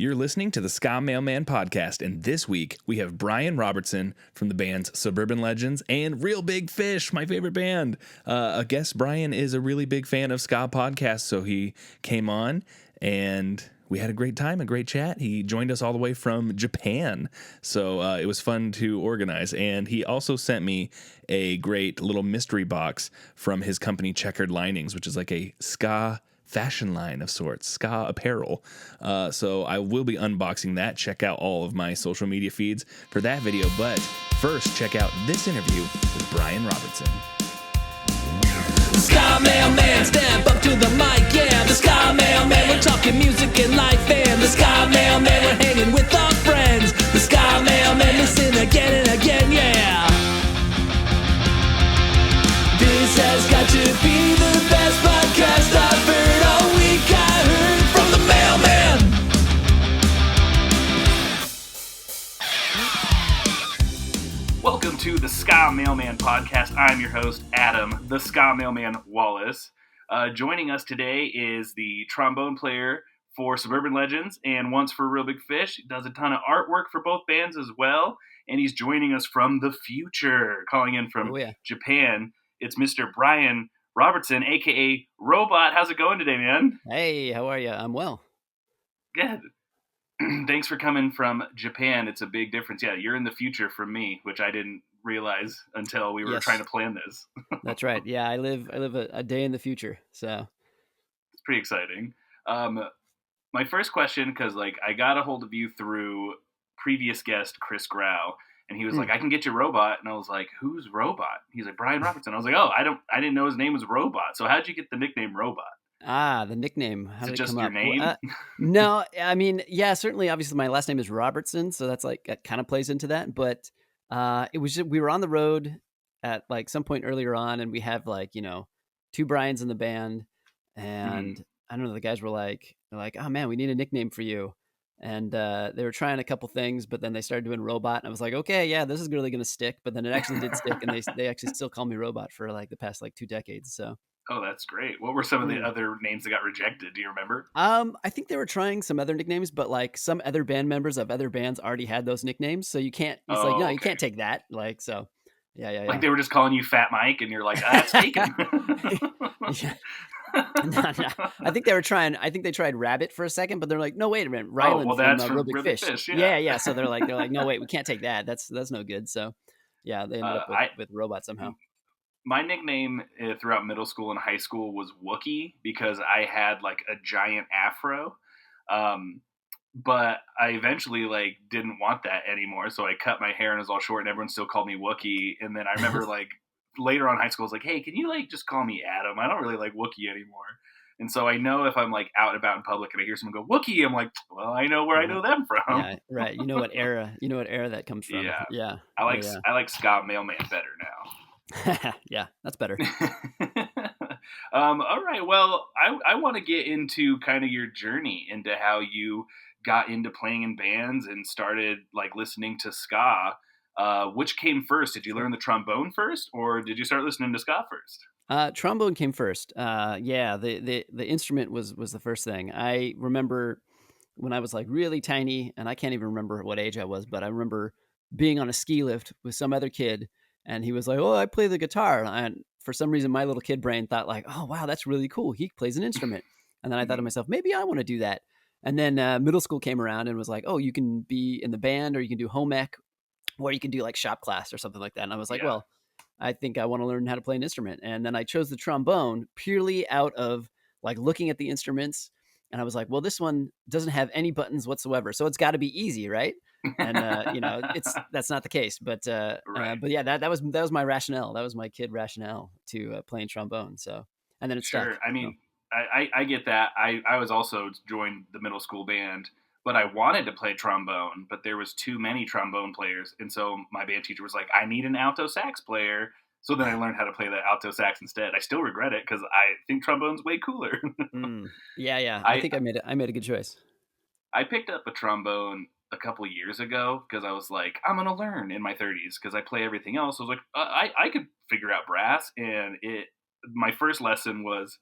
You're listening to the Ska Mailman podcast, and this week we have Brian Robertson from the bands Suburban Legends and Real Big Fish, my favorite band. I guess Brian is a really big fan of ska podcasts, so he came on and we had a great time, a great chat. He joined us all the way from Japan, so it was fun to organize. And he also sent me a great little mystery box from his company Checkered Linings, which is like a ska fashion line of sorts, ska apparel. So I will be unboxing that. Check out all of my social media feeds for that video. But first, check out this interview with Brian Robertson. The Ska Mailman, step up to the mic, yeah. The Ska Mailman, we're talking music and life. And the Ska Mailman, we're hanging with our friends. The Ska Mailman, listen again and again, yeah. This has got to be the best podcast I've heard all week. I heard from the mailman. Welcome to the Ska Mailman podcast. I'm your host, Adam, the Ska Mailman Wallace. Joining us today is the trombone player for Suburban Legends and once for Real Big Fish. He does a ton of artwork for both bands as well. And he's joining us from the future, calling in from Japan. It's Mr. Brian Robertson, a.k.a. Robot. How's it going today, man? Hey, how are you? I'm well. Good. Thanks for coming from Japan. It's a big difference. Yeah, you're in the future from me, which I didn't realize until we were trying to plan this. That's right. Yeah, I live a day in the future, so it's pretty exciting. My first question, because I got a hold of you through previous guest Chris Grau. And he was like, I can get you Robot. And I was like, who's Robot? He's like, Brian Robertson. I was like, oh, I didn't know his name was Robot. So how'd you get the nickname Robot? The nickname. How Is did it just come your up? name? Well, no, I mean, yeah, certainly. Obviously, my last name is Robertson. So that's that kind of plays into that. But it was just, we were on the road at some point earlier on. And we have two Brians in the band. And I don't know, the guys were like, oh man, we need a nickname for you. And they were trying a couple things, but then they started doing Robot, and I was like, okay, yeah, this is really going to stick. But then it actually did stick, and they actually still call me Robot for the past 2 decades. So. Oh, that's great. What were some of the other names that got rejected? Do you remember? I think they were trying some other nicknames, but some other band members of other bands already had those nicknames, so you can't. It's no, you can't take that. So. Yeah. They were just calling you Fat Mike, and you're like, that's taken. Yeah. No. I think they tried Rabbit for a second, but they're like, no, wait a minute, Ryland from Real Big Fish. Yeah. So they're like, no, wait, we can't take that. That's no good. So yeah, they ended up with Robot somehow. My nickname throughout middle school and high school was Wookie because I had a giant afro. But I eventually didn't want that anymore. So I cut my hair and it was all short and everyone still called me Wookie. And then I remember later on in high school, I was like, hey, can you just call me Adam? I don't really like Wookie anymore. And so I know if I'm out and about in public and I hear someone go Wookie, I'm like, well, I know where I know them from. Yeah, right. You know what era that comes from. Yeah. I like Ska Mailman better now. Yeah, that's better. All right. Well, I want to get into kind of your journey into how you got into playing in bands and started listening to ska. Which came first? Did you learn the trombone first, or did you start listening to ska first? Trombone came first. The instrument was the first thing. I remember when I was really tiny, and I can't even remember what age I was, but I remember being on a ski lift with some other kid, and he was like, "Oh, I play the guitar." And for some reason, my little kid brain thought "Oh, wow, that's really cool. He plays an instrument." And then I thought to myself, maybe I want to do that. And then middle school came around and was like, "Oh, you can be in the band, or you can do home ec, or you can do shop class or something like that." And I was like, well, I think I want to learn how to play an instrument. And then I chose the trombone purely out of looking at the instruments. And I was like, well, this one doesn't have any buttons whatsoever, so it's got to be easy, right? And that's not the case. But right. But yeah, that was my rationale. That was my kid rationale to playing trombone. So, and then it stuck. Sure. I mean, I get that. I was also joined the middle school band. But I wanted to play trombone, but there was too many trombone players. And so my band teacher was like, I need an alto sax player. So then I learned how to play the alto sax instead. I still regret it because I think trombone's way cooler. Yeah. I think I made a good choice. I picked up a trombone a couple of years ago because I was like, I'm going to learn in my 30s because I play everything else. I was like, I could figure out brass. And my first lesson was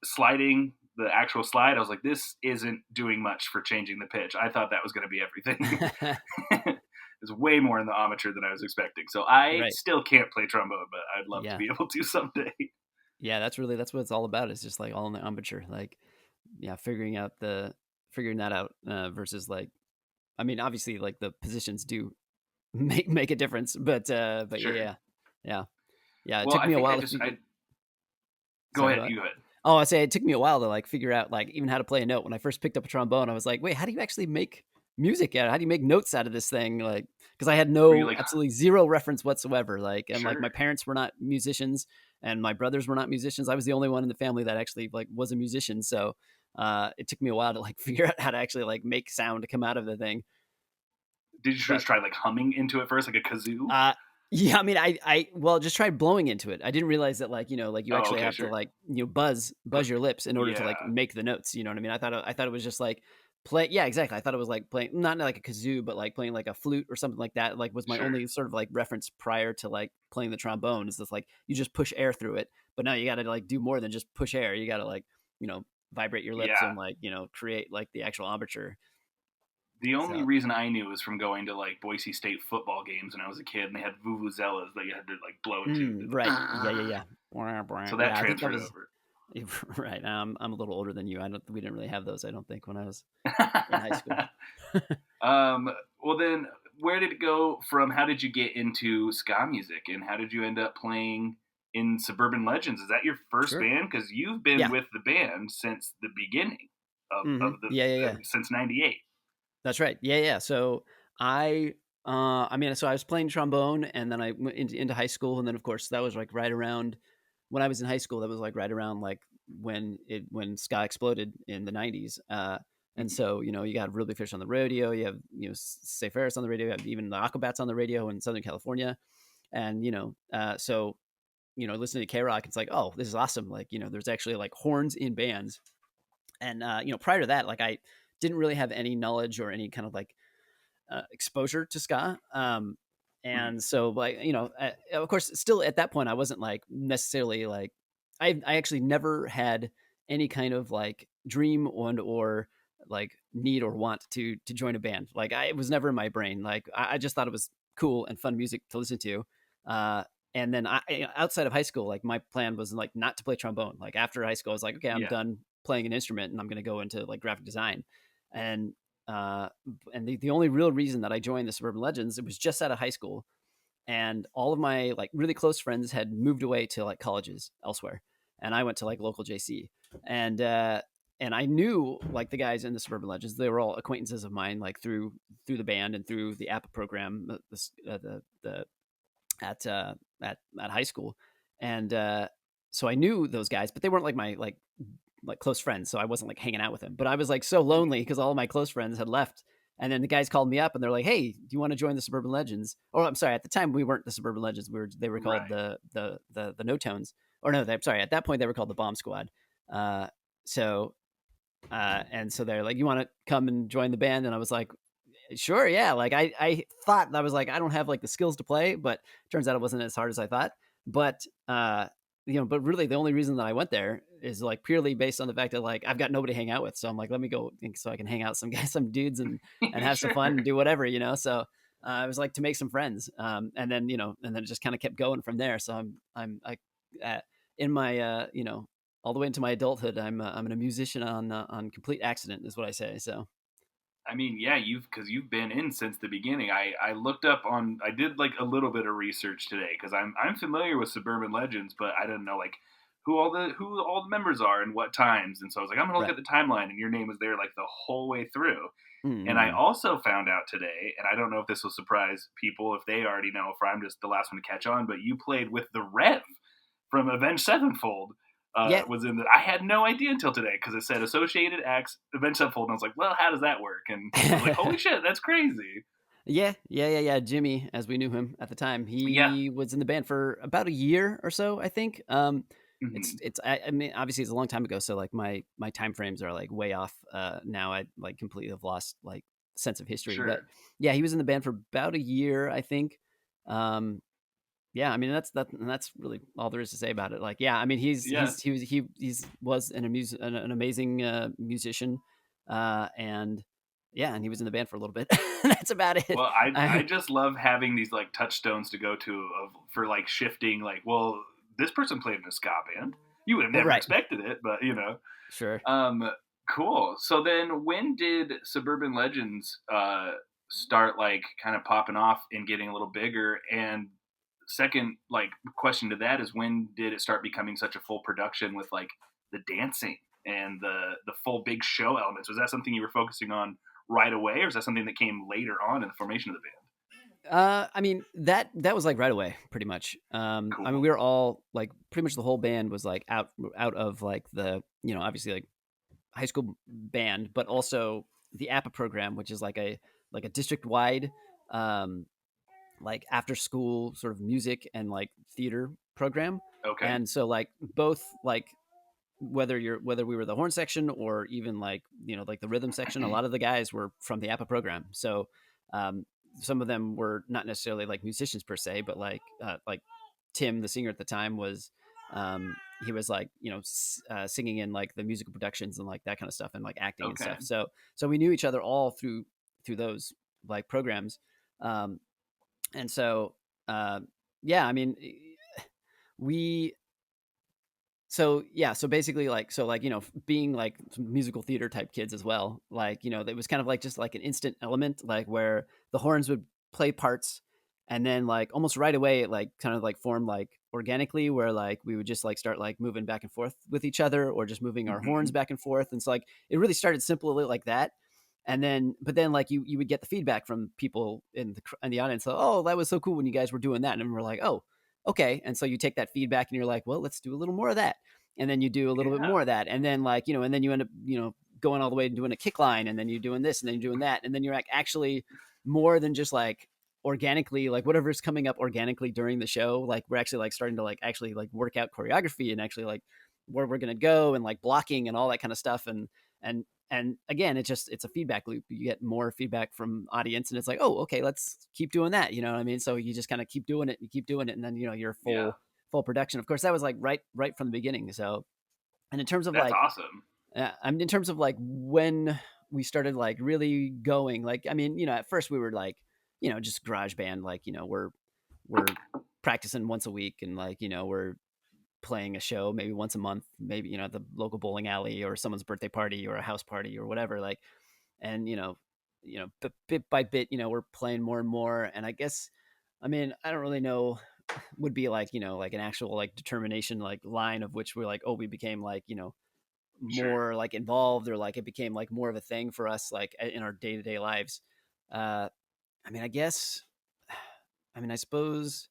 sliding the actual slide, I was like, this isn't doing much for changing the pitch. I thought that was going to be everything. It's way more in the amateur than I was expecting. So I Right. still can't play trombone, but I'd love to Yeah. be able to someday. Yeah, that's what it's all about. It's just like all in the amateur. Like, yeah, figuring that out versus like, I mean, obviously, like the positions do make a difference, but Sure. yeah, yeah. It Well, took I me a think while to figure. I go Sorry, ahead. what? You go ahead. Oh, I say it took me a while to like figure out like even how to play a note. When I first picked up a trombone, I was like, wait, how do you actually make music out? How do you make notes out of this thing? Like, because I had Were you no like, absolutely zero reference whatsoever. Like, and like my sure. parents were not musicians, and my brothers were not musicians. I was the only one in the family that actually like was a musician. So it took me a while to like figure out how to actually like make sound to come out of the thing. Did you But just try like humming into it first, like a kazoo? yeah, I mean, well, just tried blowing into it. I didn't realize that, like, like you Oh, actually okay, have to sure. like, buzz your lips in order to like Yeah, make the notes. You know what I mean? I thought it was just like play. Yeah, exactly. I thought it was like playing, not like a kazoo, but like playing like a flute or something like that. Like was my sure. only sort of like reference prior to like playing the trombone. Is just like you just push air through it, but now you got to like do more than just push air. You got to like, vibrate your lips Yeah. and like, create like the actual embouchure. The only So reason I knew was from going to like Boise State football games when I was a kid, and they had vuvuzelas that you had to like blow into. right, yeah. So that Yeah, I think that transferred was. over. Right. I'm a little older than you. We didn't really have those, I don't think, when I was in high school. Well, then, where did it go from? How did you get into ska music, and how did you end up playing in Suburban Legends? Is that your first Sure. band? Because you've been Yeah. with the band since the beginning Hmm. of the Yeah. since '98. That's right. Yeah. So I mean, so I was playing trombone, and then I went into high school, and then of course that was like right around when I was in high school. That was like right around like when ska exploded in the '90s. And so you got Real Big Fish on the radio. You have Say Ferris on the radio. You have even the Aquabats on the radio in Southern California, and so listening to K Rock, it's like, oh, this is awesome. Like there's actually like horns in bands, and prior to that, like I didn't really have any knowledge or any kind of like exposure to ska. Mm-hmm. And so like of course still at that point I wasn't like necessarily like I actually never had any kind of like dream or like need or want to join a band. Like it was never in my brain. Like I just thought it was cool and fun music to listen to. uh and then outside of high school, like my plan was like not to play trombone. Like after high school I was like, okay, I'm Yeah. done playing an instrument and I'm going to go into like graphic design. And uh, and the only real reason that I joined the Suburban Legends, it was just out of high school, and all of my like really close friends had moved away to like colleges elsewhere, and I went to like local JC, and I knew like the guys in the Suburban Legends. They were all acquaintances of mine, like through the band and through the APA program, the at high school, and so I knew those guys, but they weren't like my like close friends, so I wasn't like hanging out with them. But I was like so lonely because all of my close friends had left. And then the guys called me up and they're like, "Hey, do you want to join the Suburban Legends?" Or I'm sorry, at the time we weren't the Suburban Legends. They were called Right. the No Tones. Or no, I'm sorry, at that point they were called the Bomb Squad. Uh, so and so they're like, "You want to come and join the band?" And I was like, "Sure, yeah." Like I thought I was like, I don't have like the skills to play, but turns out it wasn't as hard as I thought. But but really the only reason that I went there is like purely based on the fact that like I've got nobody to hang out with. So I'm like, let me go so I can hang out with some guys, some dudes, and have some fun Sure. and do whatever. So it was like to make some friends. And then and then it just kind of kept going from there. So uh, in my all the way into my adulthood, I'm a musician on complete accident, is what I say. So I mean, yeah, because you've been in since the beginning. I looked up on, I did like a little bit of research today because I'm familiar with Suburban Legends, but I didn't know like who all the members are and what times. And so I was like, I'm gonna look right. at the timeline, and your name was there like the whole way through. And I Mm-hmm. also found out today, and I don't know if this will surprise people if they already know, if I'm just the last one to catch on, but you played with the Rev from Avenged Sevenfold. Yeah. Was in the. I had no idea until today because it said Associated Acts Avenged Sevenfold, and I was like, well, how does that work? And I was like, holy shit, that's crazy. Yeah. Jimmy, as we knew him at the time, Yeah. he was in the band for about a year or so, I think. Hmm. I mean, obviously it's a long time ago, so like my time frames are like way off. Now I like completely have lost like sense of history, but Sure. yeah, he was in the band for about a year, I think. Um, yeah, I mean that's really all there is to say about it. Like, yeah, I mean Yeah. he was an amazing musician, and yeah, and he was in the band for a little bit. That's about it. Well, I I, just love having these like touchstones to go to for like shifting. Like, well, this person played in a ska band. You would have well, never right, expected it, but sure. Um, cool. So then, when did Suburban Legends start like kind of popping off and getting a little bigger? And second, like question to that is, when did it start becoming such a full production with like the dancing and the full big show elements? Was that something you were focusing on right away, or is that something that came later on in the formation of the band? I mean that was like right away, pretty much. I mean Cool. we were all like pretty much the whole band was like out of like the obviously like high school band, but also the APA program, which is like a district wide um, like after school sort of music and like theater program. Okay. And so like both like whether we were the horn section or even like like the rhythm section, a lot of the guys were from the APA program. So um, some of them were not necessarily like musicians per se, but like Tim, the singer at the time, was he was like singing in like the musical productions and like that kind of stuff and like acting and Okay. stuff. So we knew each other all through those like programs, um, and so yeah, I mean we so yeah, so basically like being like musical theater type kids as well, like it was kind of like just like an instant element, like where the horns would play parts, and then like almost right away it like kind of like formed like organically, where like we would just like start like moving back and forth with each other or just moving our horns Hmm. back and forth. And so like it really started simply like that. And then but then like you would get the feedback from people in the audience, so, oh, that was so cool when you guys were doing that. And we're like, oh, okay. And so you take that feedback and you're like, well, let's do a little more of that, and then you do a little bit Yeah. more of that, and then like and then you end up going all the way and doing a kick line, and then you're doing this, and then you're doing that, and then you're like actually more than just like organically, like whatever's coming up organically during the show, like we're actually like starting to like actually like work out choreography and actually like where we're gonna go and like blocking and all that kind of stuff. And again, it's a feedback loop. You get more feedback from audience, and it's like, oh, okay, let's keep doing that. You know what I mean? So you just kind of keep doing it, you keep doing it, and then you're Yeah. full production. Of course, that was like right from the beginning. So, and in terms of That's like, awesome. I mean, in terms of like when we started like really going, like, I mean, at first we were like, just garage band, like, we're practicing once a week, and like, we're playing a show maybe once a month, maybe, at the local bowling alley or someone's birthday party or a house party or whatever. Like, and, but bit by bit, we're playing more and more. And I guess, I mean, I don't really know, would be like like an actual like determination like line of which we're like, oh, we became like Sure. more like involved, or like it became like more of a thing for us like in our day-to-day lives. uh I mean, I guess, I mean, I suppose,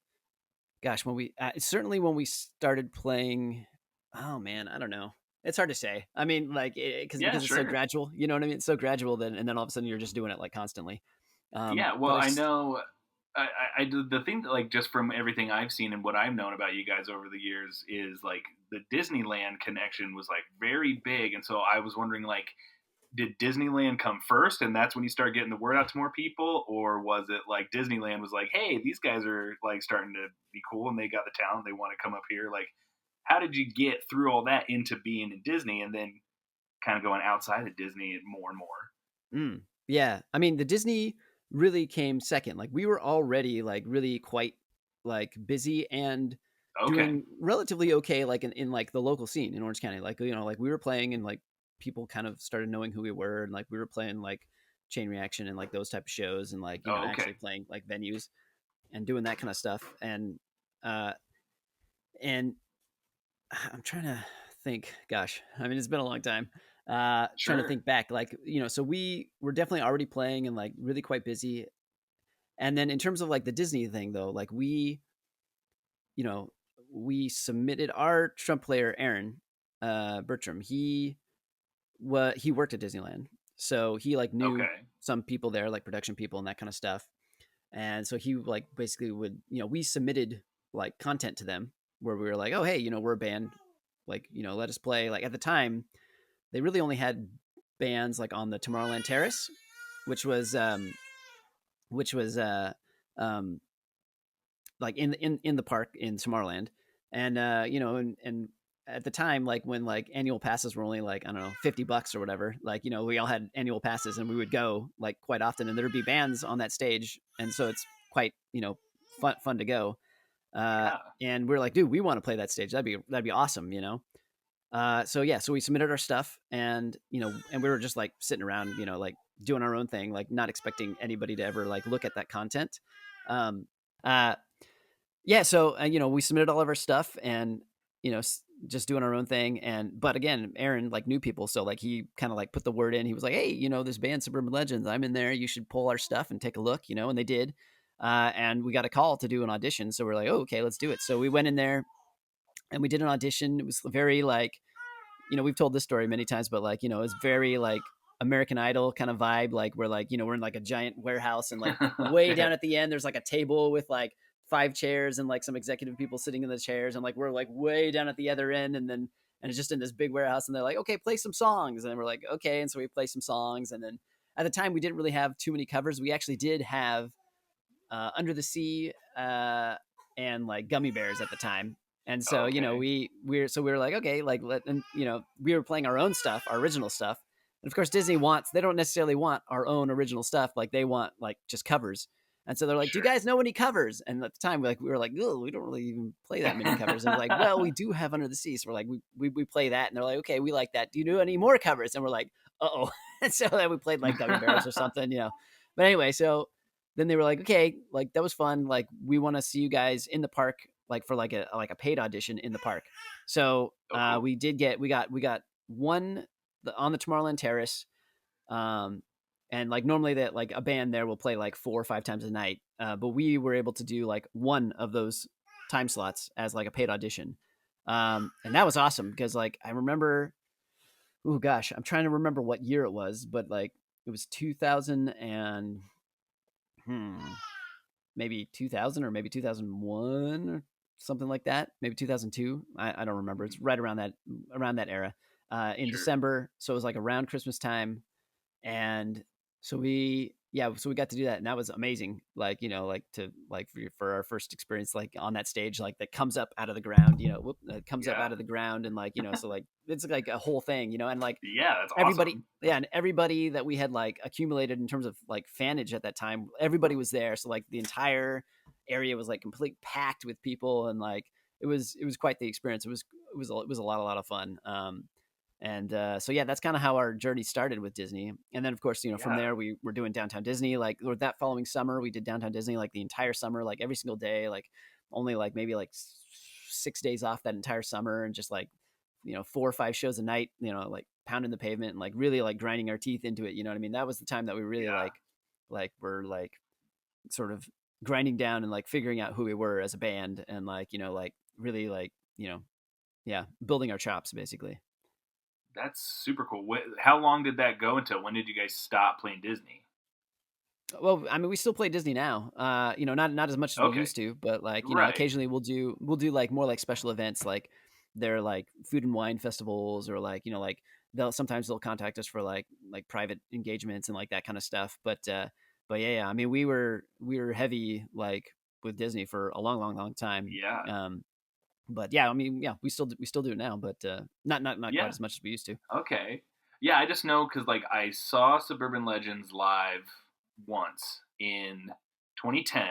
gosh, when we certainly when we started playing, oh man, I don't know, it's hard to say. I mean, like Yeah. because it's so Sure. gradual, you know what I mean? It's so gradual, then and then all of a sudden you're just doing it like constantly. Yeah, well, But I know. I do the thing that, like, just from everything I've seen and what I've known about you guys over the years is like the Disneyland connection was like very big, and so I was wondering, like, did Disneyland come first, and that's when you start getting the word out to more people, or was it like Disneyland was like, hey, these guys are like starting to be cool, and they got the talent, they want to come up here? Like, how did you get through all that into being in Disney, and then kind of going outside of Disney and more? Yeah, I mean, the Disney really came second. Like we were already like really quite like busy and Okay. doing relatively okay, like in like the local scene in Orange County. Like like we were playing, and like people kind of started knowing who we were, and like we were playing like Chain Reaction and like those type of shows, and like Oh, okay. actually playing like venues and doing that kind of stuff. Uh and I'm trying to think. Gosh, I mean, it's been a long time. Trying to Sure. think back, like so we were definitely already playing and like really quite busy. And then in terms of like the Disney thing, though, like you know, we submitted our trump player Aaron Bertram. He worked at Disneyland, so he like knew Okay. some people there, like production people and that kind of stuff. And so he like basically would, we submitted like content to them where we were like, oh hey, we're a band, like let us play. Like at the time, they really only had bands like on the Tomorrowland Terrace, which was which was um like in the park in Tomorrowland. And you know, and at the time, like when like annual passes were only like, I don't know, $50 or whatever, like, you know, we all had annual passes and we would go like quite often, and there'd be bands on that stage, and so it's quite, you know, fun to go. Yeah. And we're like, dude, we want to play that stage. That'd be awesome, you know. So yeah, so we submitted our stuff, and you know, and we were just like sitting around, you know, like doing our own thing, like not expecting anybody to ever like look at that content. Um, uh, yeah, so you know, we submitted all of our stuff, and you know, just doing our own thing. And but again, Aaron like knew people, so like he kind of like put the word in. He was like, hey, you know, this band Suburban Legends, I'm in there. You should pull our stuff and take a look, you know. And they did, and we got a call to do an audition. So we're like, oh, okay, let's do it. So we went in there and we did an audition. It was very like, you know, we've told this story many times, but like, you know, it's very like American Idol kind of vibe. Like we're like, you know, we're in like a giant warehouse, and like way down at the end, there's like a table with like 5 chairs and like some executive people sitting in the chairs. And like, we're like way down at the other end. And it's just in this big warehouse, and they're like, okay, play some songs. And we're like, okay. And so we play some songs. And then at the time we didn't really have too many covers. We actually did have Under the Sea and like Gummy Bears at the time. And so, you know, we were like, okay, like and you know, we were playing our own stuff, our original stuff. And of course, Disney they don't necessarily want our own original stuff. Like they want like just covers. And so they're like, do you guys know any covers? And at the time, we were like, oh, we don't really even play that many covers. And we're like, well, we do have Under the Sea. So we're like, we play that. And they're like, okay, we like that. Do you know any more covers? And we're like, uh-oh. And so then we played like Gummy Bears or something, you know. But anyway, so then they were like, okay, like that was fun. Like we want to see you guys in the park, like for like a paid audition in the park. So we got one on the Tomorrowland Terrace. And like normally that like a band there will play like 4 or 5 times a night. But we were able to do like one of those time slots as like a paid audition. And that was awesome because like I remember, oh gosh, I'm trying to remember what year it was, but like it was 2000 and maybe 2000 or maybe 2001 or something like that. Maybe 2002. I don't remember. It's right around that era in December. So it was like around Christmas time. And so we got to do that, and that was amazing. Like, you know, like to like for our first experience, like on that stage, like that comes up out of the ground, you know, it comes up out of the ground, and like, you know, so like it's like a whole thing, you know, and like that's everybody, awesome. and everybody that we had like accumulated in terms of like fanage at that time, everybody was there. So like the entire area was like completely packed with people, and like it was quite the experience. It was a lot of fun. And so yeah, that's kind of how our journey started with Disney. And then of course, you know, from there we were doing Downtown Disney. Like or that following summer, we did Downtown Disney like the entire summer, like every single day, like only like maybe like 6 days off that entire summer, and just like, you know, 4 or 5 shows a night, you know, like pounding the pavement and like really like grinding our teeth into it. You know what I mean? That was the time that we really like were like sort of grinding down and like figuring out who we were as a band, and like, you know, like really like, you know, building our chops basically. That's super cool. How long did that go until? When did you guys stop playing Disney? Well, I mean, we still play Disney now. You know, not as much as we used to, but like, you know, occasionally we'll do like more like special events, like they're like food and wine festivals, or like, you know, like sometimes they'll contact us for like private engagements and like that kind of stuff. But yeah, I mean, we were heavy like with Disney for a long time. Yeah. But yeah, I mean, yeah, we still do it now, but not quite as much as we used to. Okay. Yeah, I just know because like I saw Suburban Legends live once in 2010,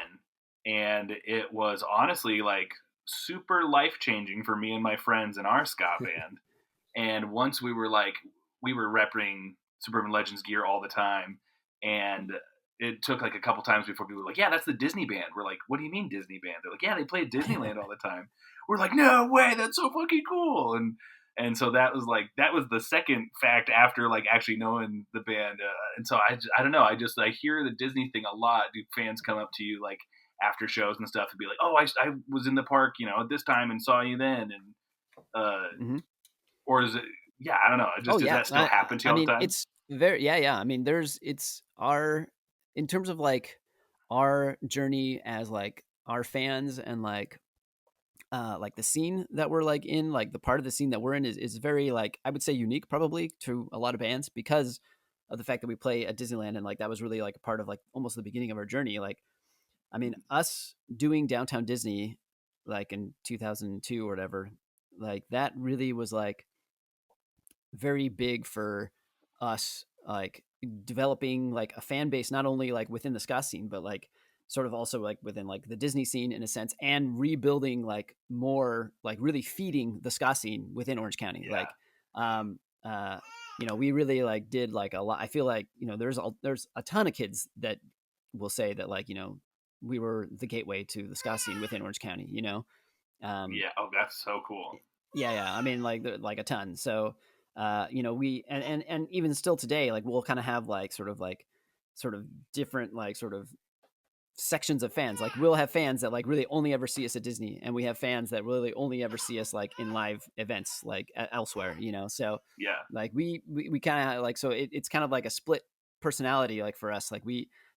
and it was honestly like super life changing for me and my friends in our ska band. And once we were repping Suburban Legends gear all the time, and it took like a couple times before people were like, yeah, that's the Disney band. We're like, what do you mean Disney band? They're like, yeah, they play at Disneyland all the time. We're like, no way, that's so fucking cool. And so that was the second fact after like actually knowing the band. And so I don't know, I hear the Disney thing a lot. Do fans come up to you like after shows and stuff and be like, oh, I was in the park, you know, at this time and saw you then, and or is it? Yeah, I don't know. Does that still happen to you all the time? It's very I mean, in terms of like our journey as like our fans and like the scene that we're like in, like the part of the scene that we're in is very like, I would say unique probably to a lot of bands because of the fact that we play at Disneyland, and like that was really like a part of like almost the beginning of our journey. Like I mean, us doing Downtown Disney like in 2002 or whatever, like that really was like very big for us, like developing like a fan base, not only like within the ska scene, but like sort of also like within like the Disney scene in a sense, and rebuilding like more, like really feeding the ska scene within Orange County. Yeah. Like, um, uh, we really like did like a lot. I feel like, there's a ton of kids that will say that like, we were the gateway to the ska scene within Orange County, um, Yeah. Oh, that's so cool. yeah. I mean, like a ton. So, we and even still today, like we'll kind of have like sort of different like sort of sections of fans. Like we'll have fans that like really only ever see us at Disney, and we have fans that really only ever see us like in live events, like elsewhere. So Yeah. like we kind of like, so it's kind of like a split personality. Like for us, like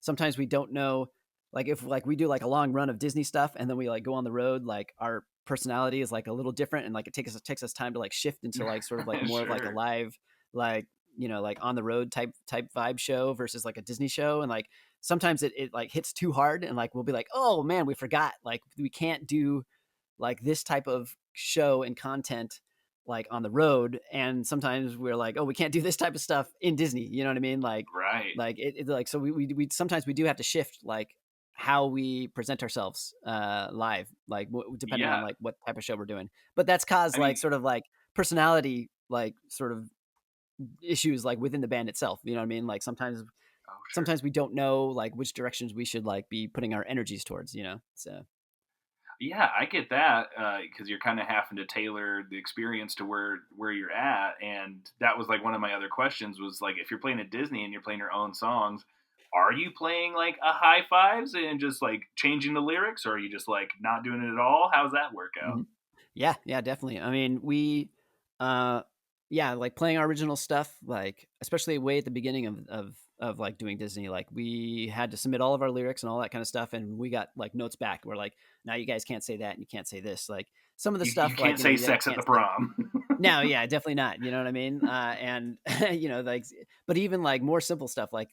sometimes we don't know, like if like we do like a long run of Disney stuff and then we like go on the road, like our personality is like a little different, and like it takes us time to like shift into like sort of like more of like a Sure. live, like like on the road type vibe show versus like a Disney show. And like sometimes it like hits too hard, and like we'll be like, oh man, we forgot, like we can't do like this type of show and content like on the road. And sometimes we're like, oh, we can't do this type of stuff in Disney, you know what I mean? Right. Like it like, so we sometimes we do have to shift like how we present ourselves live, like depending on Yeah. like what type of show we're doing. But that's caused I mean, like sort of like personality, like sort of issues like within the band itself, you know what I mean? Like sometimes oh, sure. we don't know like which directions we should like be putting our energies towards, so Yeah, I get that because you're kind of having to tailor the experience to where you're at, and that was like one of my other questions was like, if you're playing at Disney and you're playing your own songs, are you playing like a high fives and just like changing the lyrics, or are you just like not doing it at all? How's that work out? Mhm. Yeah, definitely. I mean, uh, yeah, like playing our original stuff, like especially way at the beginning of like doing Disney, like we had to submit all of our lyrics and all that kind of stuff, and we got like notes back. We're like, now you guys can't say that, and you can't say this. Like some of the You stuff, like can't say you guys sex at can't the say. prom. No, yeah, definitely not. You know what I mean? And like, but even like more simple stuff, like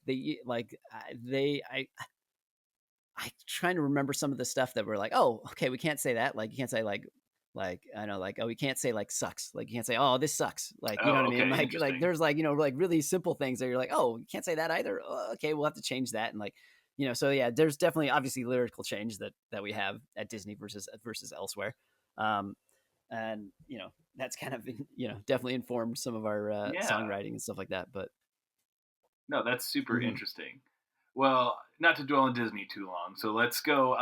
I trying to remember some of the stuff that were like, oh, okay, we can't say that. Like you can't say like I know, like, oh, we can't say like sucks. Like you can't say, oh, this sucks. Like, you know what Oh, I mean? okay, Like interesting. there's like, like really simple things that you're like, oh, you can't say that either. Oh, okay, we'll have to change that. And like, so yeah, there's definitely obviously lyrical change that we have at Disney versus elsewhere. Um, and that's kind of definitely informed some of our Yeah. songwriting and stuff like that. But No, that's super mhm. interesting. Well, not to dwell on Disney too long, so let's go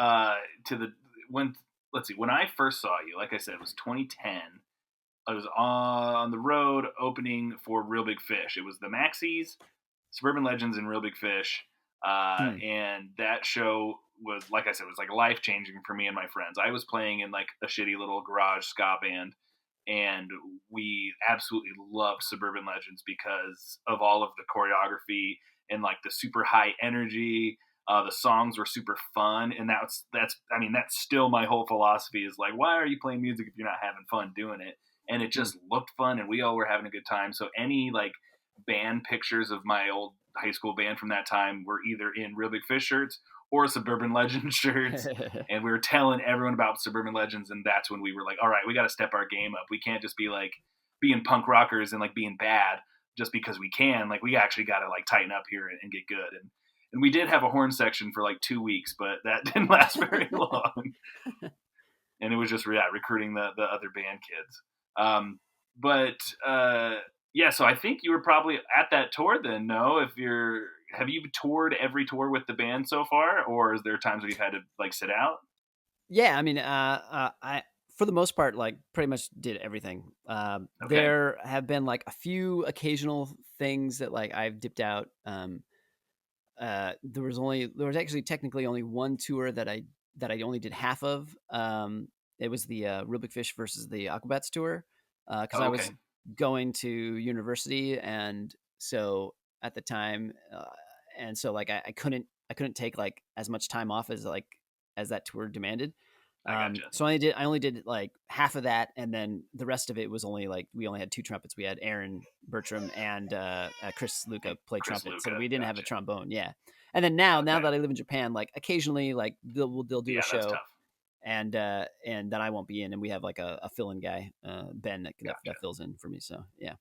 to the when. Let's see. When I first saw you, like I said, it was 2010. I was on the road opening for Real Big Fish. It was the Maxis, Suburban Legends, and Real Big Fish. Hmm. And that show was, like I said, it was like life changing for me and my friends. I was playing in like a shitty little garage ska band, and we absolutely loved Suburban Legends because of all of the choreography and like the super high energy. The songs were super fun, and that's still my whole philosophy is like, why are you playing music if you're not having fun doing it? And it Hmm. just looked fun, and we all were having a good time. So any like band pictures of my old high school band from that time were either in Real Big Fish shirts or Suburban Legends shirts, and we were telling everyone about Suburban Legends, and that's when we were like, all right, we got to step our game up. We can't just be like being punk rockers and like being bad just because we can. Like we actually got to like tighten up here and get good. And we did have a horn section for like 2 weeks, but that didn't last very long. And it was just recruiting the other band kids. But yeah, so I think you were probably at that tour then. No, have you toured every tour with the band so far, or is there times where you've had to like sit out? Yeah, I mean, I for the most part like pretty much did everything. Okay, There have been like a few occasional things that like I've dipped out. There was actually technically only one tour that I only did half of. It was the Real Big Fish versus the Aquabats tour, because I was okay, going to university, and so at the time, and so like I couldn't take like as much time off as that tour demanded. I gotcha. So I only did like half of that, and then the rest of it was only like we only had two trumpets. We had Aaron Bertram and Chris Luca And play Chris trumpet, so Luca, we didn't have a gotcha. trombone. Yeah, And then now Okay. that I live in Japan, like occasionally, like they'll do Yeah, a that's show, tough. and then I won't be in, and we have like a fill-in guy, Ben, Gotcha. that fills in for me. So yeah,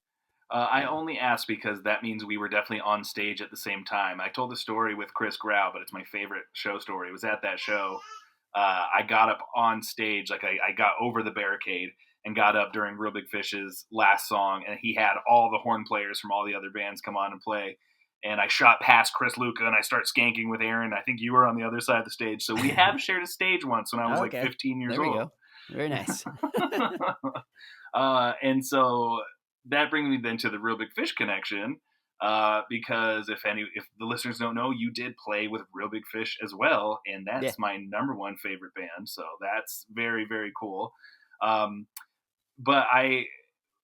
I yeah. only asked because that means we were definitely on stage at the same time. I told the story with Chris Grau, but it's my favorite show story. It was at that show. I got up on stage, like I got over the barricade and got up during Real Big Fish's last song, and he had all the horn players from all the other bands come on and play. And I shot past Chris Luca and I start skanking with Aaron. I think you were on the other side of the stage. So we have shared a stage once when I was like Okay, 15 years there we old. go. Very nice. And so that brings me then to the Real Big Fish connection, because if the listeners don't know, you did play with Real Big Fish as well, and Yeah. that's my number one favorite band. So that's very, very cool. Um, but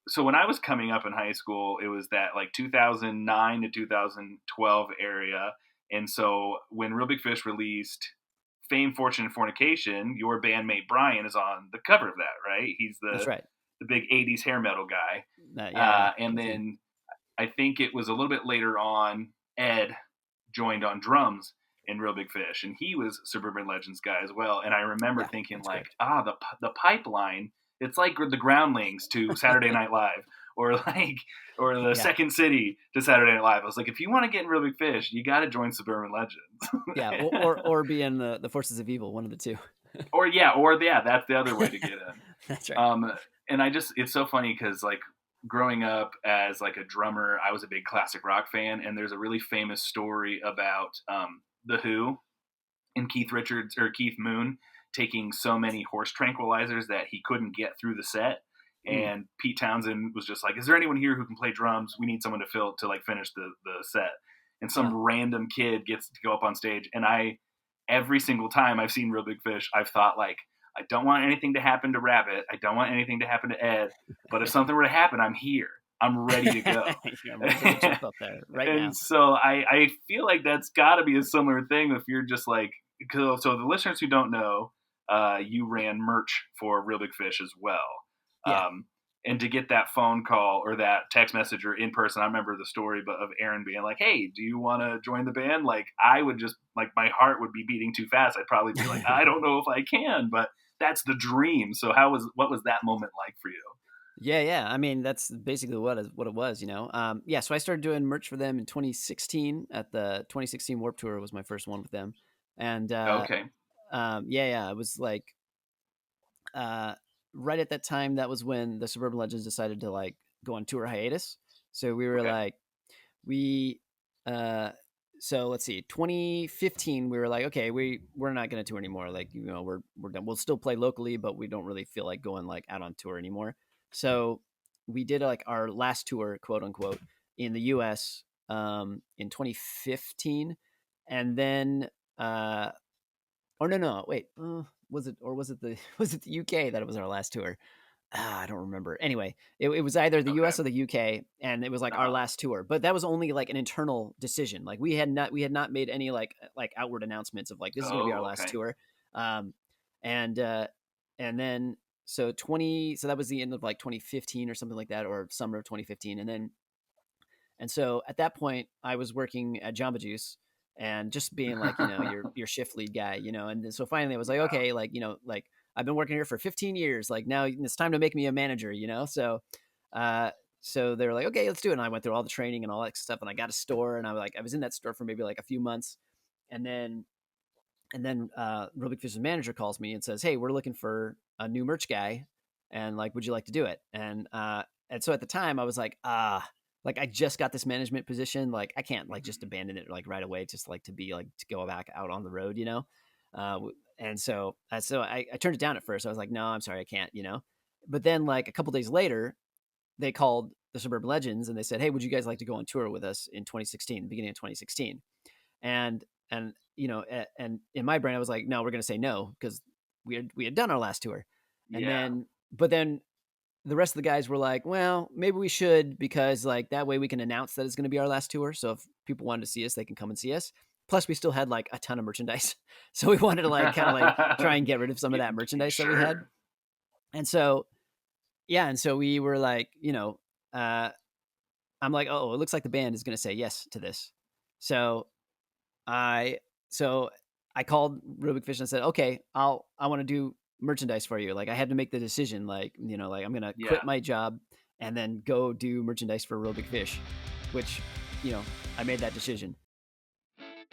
so when I was coming up in high school, it was that like 2009 to 2012 area, and so when Real Big Fish released Fame, Fortune, and Fornication, your bandmate Brian is on the cover of that, right? He's That's right. the big 80s hair metal guy. Yeah. And That's him. then I think it was a little bit later on, Ed joined on drums in Real Big Fish, and he was Suburban Legends guy as well. And I remember Yeah, thinking that's like, correct. the pipeline. It's like the Groundlings to Saturday Night Live, or the Yeah. Second City to Saturday Night Live. I was like, if you want to get in Real Big Fish, you got to join Suburban Legends. Yeah, or be in the Forces of Evil, one of the two. or that's the other way to get in. That's right. And it's so funny because like growing up as like a drummer, I was a big classic rock fan, and there's a really famous story about the Who and Keith Moon taking so many horse tranquilizers that he couldn't get through the set. Mm. And Pete Townsend was just like, "Is there anyone here who can play drums? We need someone to like finish the set." And some random kid gets to go up on stage, and every single time I've seen Real Big Fish, I've thought like, I don't want anything to happen to Rabbit. I don't want anything to happen to Ed. But if something were to happen, I'm here. I'm ready to go. Yeah, I'm ready to jump up there right now. And so I feel like that's got to be a similar thing if you're just like, so the listeners who don't know, you ran merch for Real Big Fish as well. Yeah. And to get that phone call or that text message or in person, I remember the story of Aaron being like, "Hey, do you want to join the band?" Like I would just like my heart would be beating too fast. I'd probably be like, "I don't know if I can," but that's the dream. So what was that moment like for you? Yeah. I mean, that's basically what it was, you know. Yeah, so I started doing merch for them in 2016 at the 2016 Warped Tour was my first one with them. And Okay. yeah, it was like right at that time, that was when the Suburban Legends decided to like go on tour hiatus. So we were Okay. like, so let's see, 2015, we were like, okay, we're not going to tour anymore. Like, you know, we're done. We'll still play locally, but we don't really feel like going like out on tour anymore. So we did like our last tour, quote unquote, in the US in 2015. And then, or no, wait, was it the UK that it was our last tour? I don't remember. Anyway, it was either the US or the UK, and it was like our last tour. But that was only like an internal decision. Like we had not made any like outward announcements of like this is going to be our last tour. And then so that was the end of like 2015 or something like that, or summer of 2015, and so at that point I was working at Jamba Juice and just being like, you know, your shift lead guy, you know, and so finally I was like, okay, like, you know, like I've been working here for 15 years. Like now it's time to make me a manager, you know? So, so they were like, okay, let's do it. And I went through all the training and all that stuff. And I got a store and I was in that store for maybe like a few months. And then Real Big Fish's manager calls me and says, hey, we're looking for a new merch guy. And like, would you like to do it? And so at the time I was like, like I just got this management position. Like I can't like just abandon it like right away, just like to go back out on the road, you know? And so I turned it down at first. I was like, no, I'm sorry, I can't, you know? But then like a couple days later, they called the Suburban Legends and they said, hey, would you guys like to go on tour with us in 2016, the beginning of 2016? And, you know, and in my brain, I was like, no, we're going to say no, because we had done our last tour. And but then the rest of the guys were like, well, maybe we should, because like that way we can announce that it's going to be our last tour. So if people wanted to see us, they can come and see us. Plus we still had like a ton of merchandise. So we wanted to like kind of like try and get rid of some of that merchandise that we had. And so, yeah. And so we were like, you know, I'm like, oh, it looks like the band is going to say yes to this. So so I called Real Big Fish and I said, okay, I want to do merchandise for you. Like I had to make the decision, like, like I'm going to Yeah. quit my job and then go do merchandise for Real Big Fish, which, I made that decision.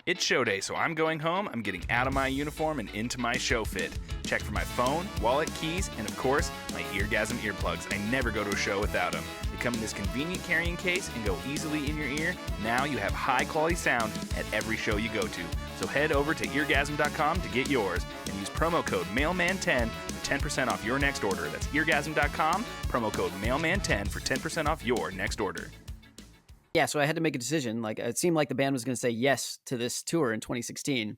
It's show day, so I'm going home. I'm getting out of my uniform and into my show fit. Check for my phone, wallet, keys, and of course, my Eargasm earplugs. I never go to a show without them. They come in this convenient carrying case and go easily in your ear. Now you have high quality sound at every show you go to. So head over to eargasm.com to get yours and use promo code MAILMAN10 for 10% off your next order. That's eargasm.com, promo code MAILMAN10 for 10% off your next order. Yeah, so I had to make a decision. Like it seemed like the band was going to say yes to this tour in 2016.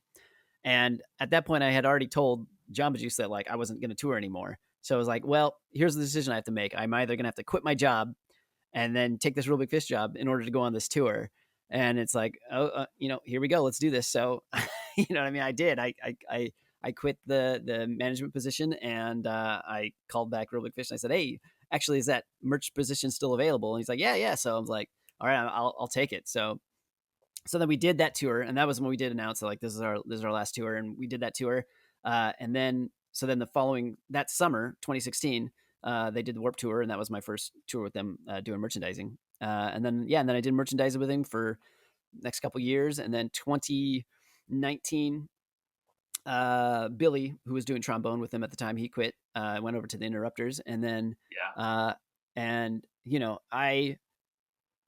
And at that point I had already told Jamba Juice that like I wasn't going to tour anymore. So I was like, well, here's the decision I have to make. I'm either going to have to quit my job and then take this Real Big Fish job in order to go on this tour. And it's like, here we go. Let's do this. So, you know what I mean? I did. I quit the management position and I called back Real Big Fish and I said, hey, actually, is that merch position still available? And he's like, yeah. So I was like, all right, I'll take it. So then we did that tour, and that was when we did announce like this is our last tour, and we did that tour. And then the following that summer, 2016, they did the Warped Tour, and that was my first tour with them doing merchandising. And then I did merchandising with him for next couple years, and then 2019, Billy, who was doing trombone with him at the time, he quit, went over to the Interrupters, and then I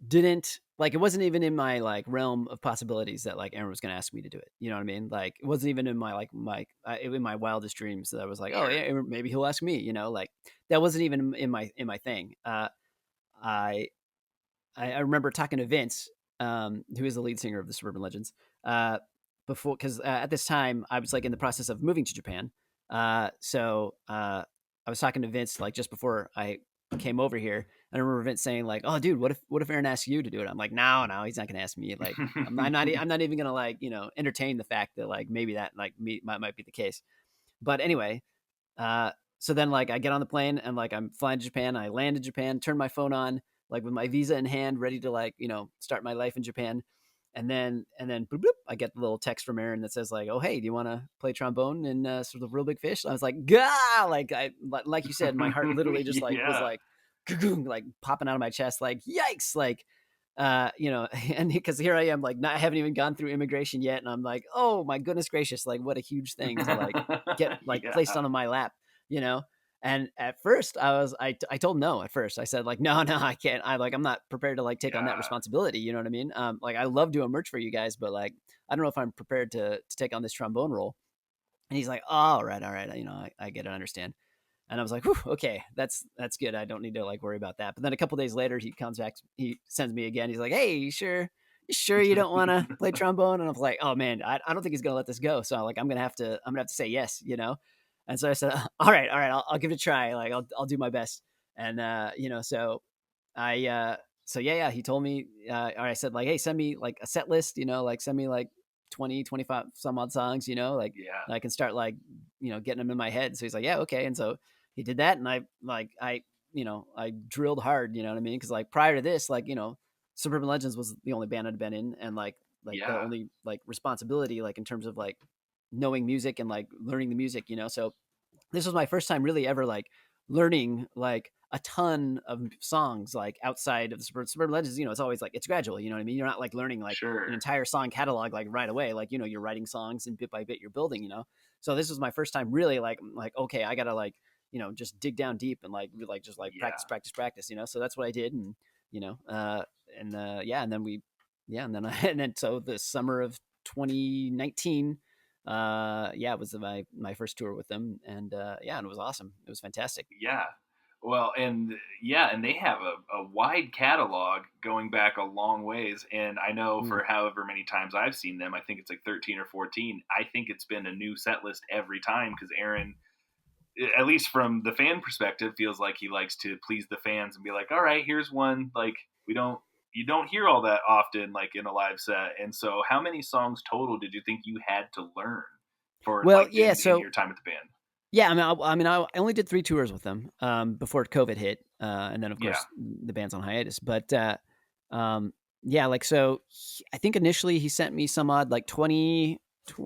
didn't like it wasn't even in my like realm of possibilities that like Aaron was going to ask me to do it. You know what I mean? Like it wasn't even in my in my wildest dreams that I was like, oh yeah, maybe he'll ask me. Like that wasn't even in my thing. I remember talking to Vince, who is the lead singer of the Suburban Legends, before because at this time I was like in the process of moving to Japan. So I was talking to Vince like just before I came over here. I remember Vince saying like, "Oh, dude, what if Aaron asks you to do it?" I'm like, "No, he's not going to ask me. Like, I'm not even going to like entertain the fact that like maybe that like might be the case." But anyway, so then like I get on the plane and like I'm flying to Japan. I land in Japan, turn my phone on like with my visa in hand, ready to like start my life in Japan. And then boop, boop, I get the little text from Aaron that says like, "Oh, hey, do you want to play trombone in sort of Real Big Fish?" I was like, "Gah!" Like you said, my heart literally just like was like, like popping out of my chest, like yikes, like, and because here I am, like I haven't even gone through immigration yet, and I'm like, oh my goodness gracious, like what a huge thing to like get like placed onto my lap, And at first I told no at first. I said like, no, I can't. I'm not prepared to like take on that responsibility. You know what I mean? Like I love doing merch for you guys, but like, I don't know if I'm prepared to take on this trombone role. And he's like, oh, all right. I get it. I understand. And I was like, whew, okay, that's good. I don't need to like worry about that. But then a couple days later, he comes back, he sends me again. He's like, hey, you sure you don't want to play trombone? And I'm like, oh man, I don't think he's going to let this go. So like, I'm going to have to say yes, And so I said, all right, I'll give it a try. Like I'll do my best. And, so he told me, I said like, hey, send me like a set list, like send me like 20, 25 some odd songs, like I can start like, getting them in my head. So he's like, yeah, okay. And so he did that. And I drilled hard, you know what I mean? Cause like prior to this, like, Suburban Legends was the only band I'd been in. And the only like responsibility, like in terms of like knowing music and like learning the music, so this was my first time really ever like learning like a ton of songs like outside of the Suburban Legends. It's always like it's gradual, you know what I mean? You're not like learning like an entire song catalog like right away, like you're writing songs and bit by bit you're building, so this was my first time really like okay, I gotta like just dig down deep and like just like practice, so that's what I did. And and then so the summer of 2019 it was my first tour with them, and and it was awesome. It was fantastic. Well, and they have a wide catalog going back a long ways. And I know for however many times I've seen them, I think it's like 13 or 14. I think it's been a new set list every time because Aaron, at least from the fan perspective, feels like he likes to please the fans and be like, all right, here's one. Like you don't hear all that often, like in a live set. And so how many songs total did you think you had to learn for in your time with the band? Yeah, I only did 3 tours with them before COVID hit, and then of course the band's on hiatus. But yeah, like, so I think initially he sent me some odd, like 20,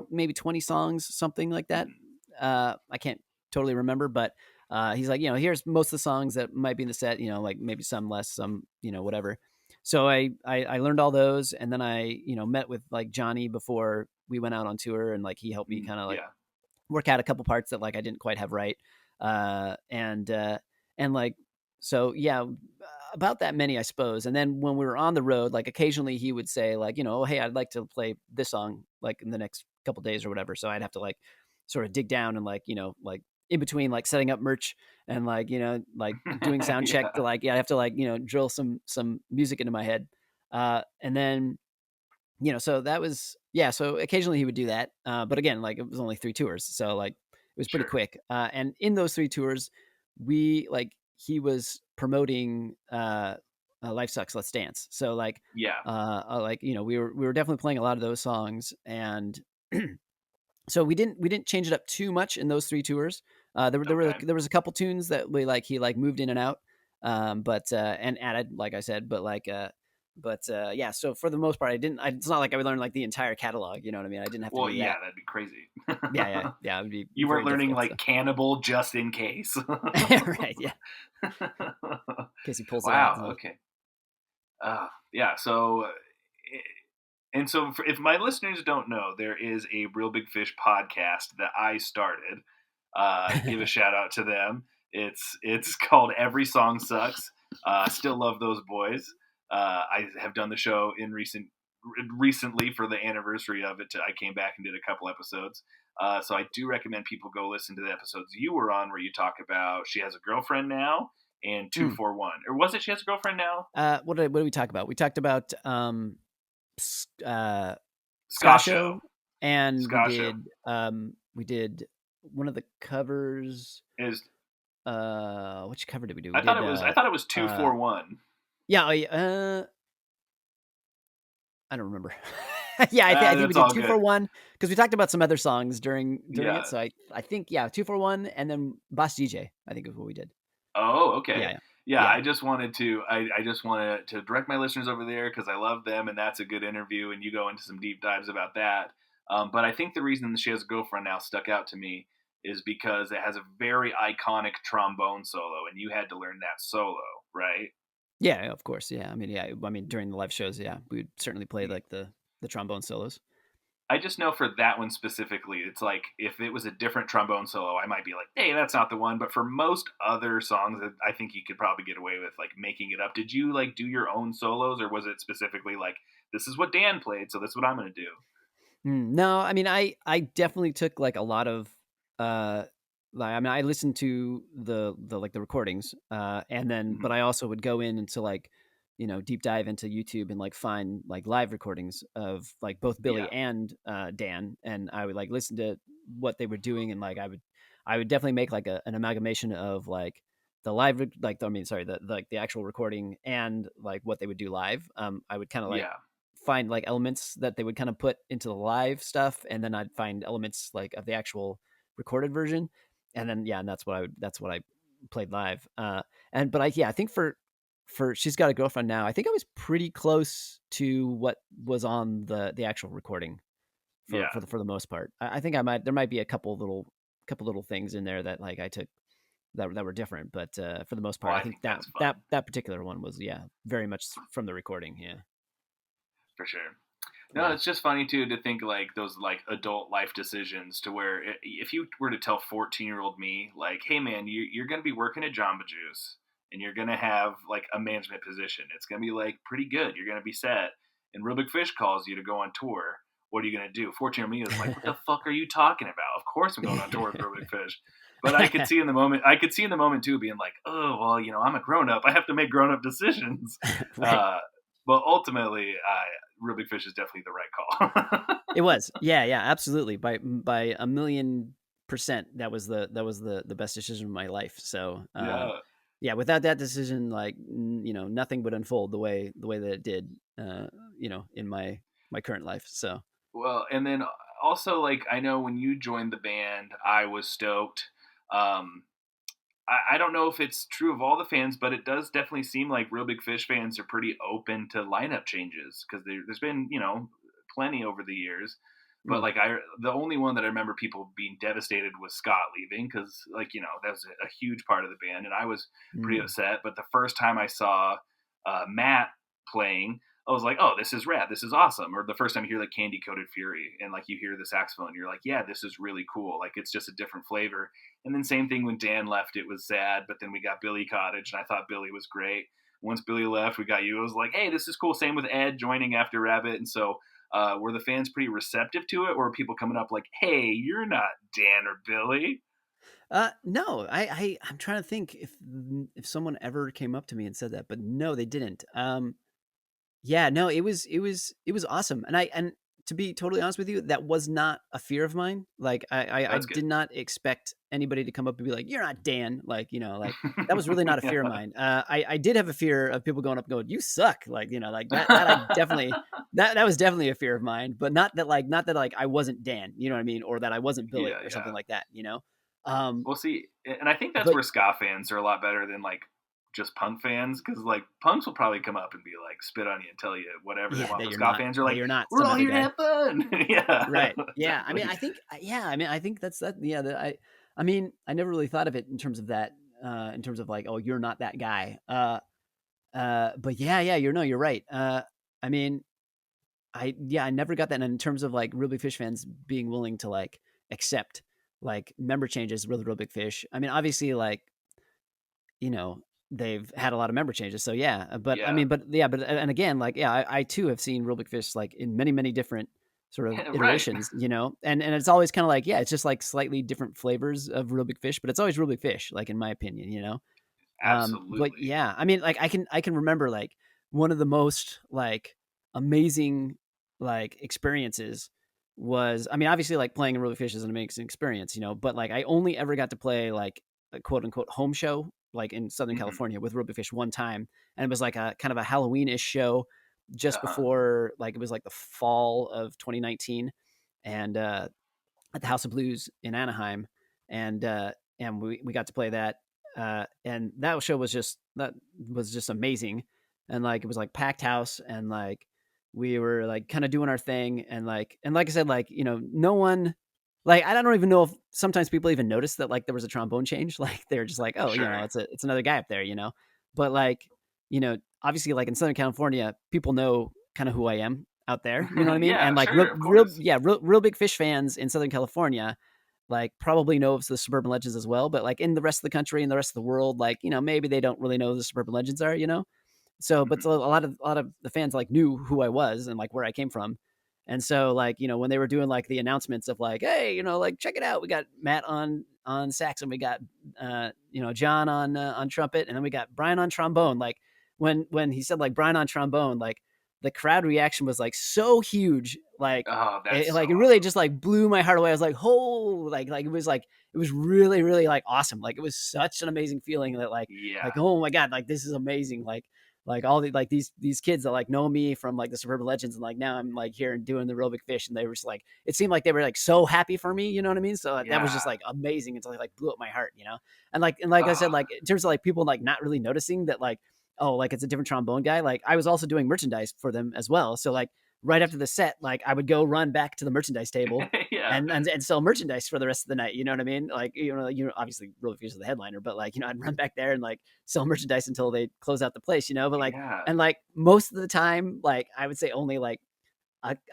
maybe 20 songs, something like that. Mhm. I can't totally remember, but he's like, here's most of the songs that might be in the set, like maybe some less, some, whatever. So I learned all those, and then I, met with like Johnny before we went out on tour, and like he helped me kind of like Yeah. work out a couple parts that like I didn't quite have right. And like, so yeah, about that many, I suppose. And then when we were on the road, like occasionally he would say like, oh, hey, I'd like to play this song like in the next couple days or whatever. So I'd have to like sort of dig down and like, like in between like setting up merch and like, like doing sound check to like, I have to like, drill some music into my head. And then, so that was, yeah. So occasionally he would do that. But again, like it was only 3 tours. So like it was pretty Sure. quick. And in those 3 tours, he was promoting, Life Sucks, Let's Dance. So like, Yeah. we were definitely playing a lot of those songs. And so we didn't change it up too much in those 3 tours. Okay. There was a couple tunes that he like moved in and out. But and added, like I said, yeah, so for the most part, it's not like I would learn like the entire catalog, you know what I mean? I didn't have to Well, do yeah, that. that'd be crazy. Yeah, it would be You weren't very learning difficult. like So. Cannibal just in case. Right, yeah. In case he pulls it out. Wow. Okay. Yeah. So, and so if my listeners don't know, there is a Real Big Fish podcast that I started. Give a shout out to them. It's called Every Song Sucks. Still love those boys. I have done the show recently for the anniversary of it. I came back and did a couple episodes. So I do recommend people go listen to the episodes you were on, where you talk about She Has a Girlfriend Now and 241, or was it She Has a Girlfriend Now? What did we talk about? We talked about Ska Ska Show. Show, and Ska Show we did one of the covers. is. Which cover did we do? I thought it was 241. Yeah, I don't remember. Yeah, I think we That's did all 241 because we talked about some other songs during Yeah. it. So I think 241 and then Boss DJ, I think is what we did. Oh, okay. Yeah. Yeah, I just wanted to direct my listeners over there because I love them, and that's a good interview, and you go into some deep dives about that. But I think the reason She Has a Girlfriend Now stuck out to me is because it has a very iconic trombone solo, and you had to learn that solo, right? Yeah, of course. Yeah. I mean, during the live shows, yeah, we would certainly play like the trombone solos. I just know for that one specifically, it's like if it was a different trombone solo, I might be like, hey, that's not the one. But for most other songs, I think you could probably get away with like making it up. Did you like do your own solos, or was it specifically like, this is what Dan played, so that's what I'm going to do? No, I mean, I definitely took like a lot of, I listened to the like the recordings, and then, but I also would go in into like, deep dive into YouTube and like find like live recordings of like both Billy and Dan, and I would like listen to what they were doing, and like I would definitely make like an amalgamation of like the live, the actual recording and like what they would do live. I would kind of like find like elements that they would kind of put into the live stuff, and then I'd find elements like of the actual recorded version, and then and that's what I played live. But I think for She's Got a Girlfriend Now, I think I was pretty close to what was on the actual recording for the most part. I think there might be a couple little things in there that like I took that were different, but for the most part, I think that particular one was very much from the recording. Yeah, for sure. No, it's just funny too to think like those like adult life decisions, to where if you were to tell 14-year-old me like, hey man, you're going to be working at Jamba Juice and you're going to have like a management position, it's going to be like pretty good, you're going to be set, and Real Big Fish calls you to go on tour, what are you going to do? 14-year-old me is like, what the fuck are you talking about? Of course I'm going on tour with Real Big Fish. But I could see in the moment too, being like, oh well, I'm a grown up, I have to make grown up decisions. Right. But ultimately, Real Big Fish is definitely the right call. It was, yeah, absolutely. By 1,000,000%, that was the best decision of my life. So, without that decision, like nothing would unfold the way that it did, in my current life. So, well, and then also like I know when you joined the band, I was stoked. I don't know if it's true of all the fans, but it does definitely seem like Real Big Fish fans are pretty open to lineup changes because there's been, plenty over the years. But Mm, like the only one that I remember people being devastated was Scott leaving because that was a huge part of the band, and I was pretty mm. upset. But the first time I saw Matt playing, I was like, oh, this is rad, this is awesome. Or the first time you hear like Candy Coated Fury and like you hear the saxophone, you're like, yeah, this is really cool. Like it's just a different flavor. And then same thing when Dan left, it was sad. But then we got Billy Cottage, and I thought Billy was great. Once Billy left, we got you. It was like, hey, this is cool. Same with Ed joining after Rabbit, and so were the fans pretty receptive to it, or were people coming up like, "Hey, you're not Dan or Billy"? No, I'm trying to think if someone ever came up to me and said that, but no, they didn't. Yeah, no, it was awesome, and to be totally honest with you, that was not a fear of mine. Like I That's good. did not expect anybody to come up and be like, "You're not Dan," like that was really not a fear of Yeah. mine. I did have a fear of people going up and going, "You suck," like that I definitely that was definitely a fear of mine, but not that I wasn't Dan, you know what I mean, or that I wasn't Billy Yeah, or something yeah. like that. Um, We'll see, and I think that's but where ska fans are a lot better than like just punk fans, because like punks will probably come up and be like spit on you and tell you whatever they yeah, want, but ska fans are that like, you're not we're some all other here to guy. have fun. Yeah, Right. Yeah. I mean, exactly. I think, yeah, I mean, I think that's that. Yeah. I mean, I never really thought of it in terms of that, in terms of like, oh, you're not that guy. But yeah, you're right. I mean, I never got that. And in terms of like Real Big Fish fans being willing to like accept like member changes with Real Big Fish. I mean, obviously, like, you know, they've had a lot of member changes. So yeah, but I Yeah. mean, but yeah, but and again, like, yeah, I too have seen Real Big Fish like in many, many different sort of Right. iterations, and it's always kind of like, yeah, it's just like slightly different flavors of Real Big Fish, but it's always Real Big Fish, like in my opinion. But Absolutely. yeah, I mean, like I can remember like one of the most like amazing like experiences was, I mean, obviously like playing in Real Big Fish is an amazing experience, but like I only ever got to play like a quote unquote home show like in Southern Hmm. California with Real Big Fish one time, and it was like a kind of a Halloween-ish show just Uh-huh. before, like, it was like the fall of 2019, and at the House of Blues in Anaheim, and we got to play that, and that show was just amazing, and like it was like packed house, and like we were like kind of doing our thing, and like I said, like, no one, like, I don't even know if sometimes people even noticed that like there was a trombone change, like they're just like, oh, Sure. it's another guy up there. But like, obviously, like in Southern California, people know kind of who I am out there. You know what I mean? And Yeah, like real, sure, of real, course. yeah, real big Fish fans in Southern California, like, probably know of the Suburban Legends as well. But like in the rest of the country and the rest of the world, like, maybe they don't really know who the Suburban Legends are. So, but so Hmm. a lot of the fans like knew who I was and like where I came from. And so, like, when they were doing like the announcements of like, hey, like, check it out, we got Matt on sax, and we got John on trumpet, and then we got Brian on trombone. Like, when he said like Brian on trombone, like the crowd reaction was like so huge, like Oh, it, that's so like it really just awesome. like blew my heart away. I was like, oh, like it was really, really like awesome. Like it was such an amazing feeling that Yeah. oh my god, like this is amazing. Like all the like these kids that like know me from like the Suburban Legends, and like now I'm like here and doing the Real Big Fish, and they were just like, it seemed like they were like so happy for me, you know what I mean? So that was just Yeah. like amazing. It's like blew up my heart. And like I said, Oh, like in terms of like people like not really noticing that, like, oh, like it's a different trombone guy. Like I was also doing merchandise for them as well. So like right after the set, like I would go run back to the merchandise table yeah. and sell merchandise for the rest of the night. You know what I mean? Like, obviously Real Big Fish is the headliner, but like, I'd run back there and like sell merchandise until they close out the place. But like, Yeah. and like most of the time, like I would say only like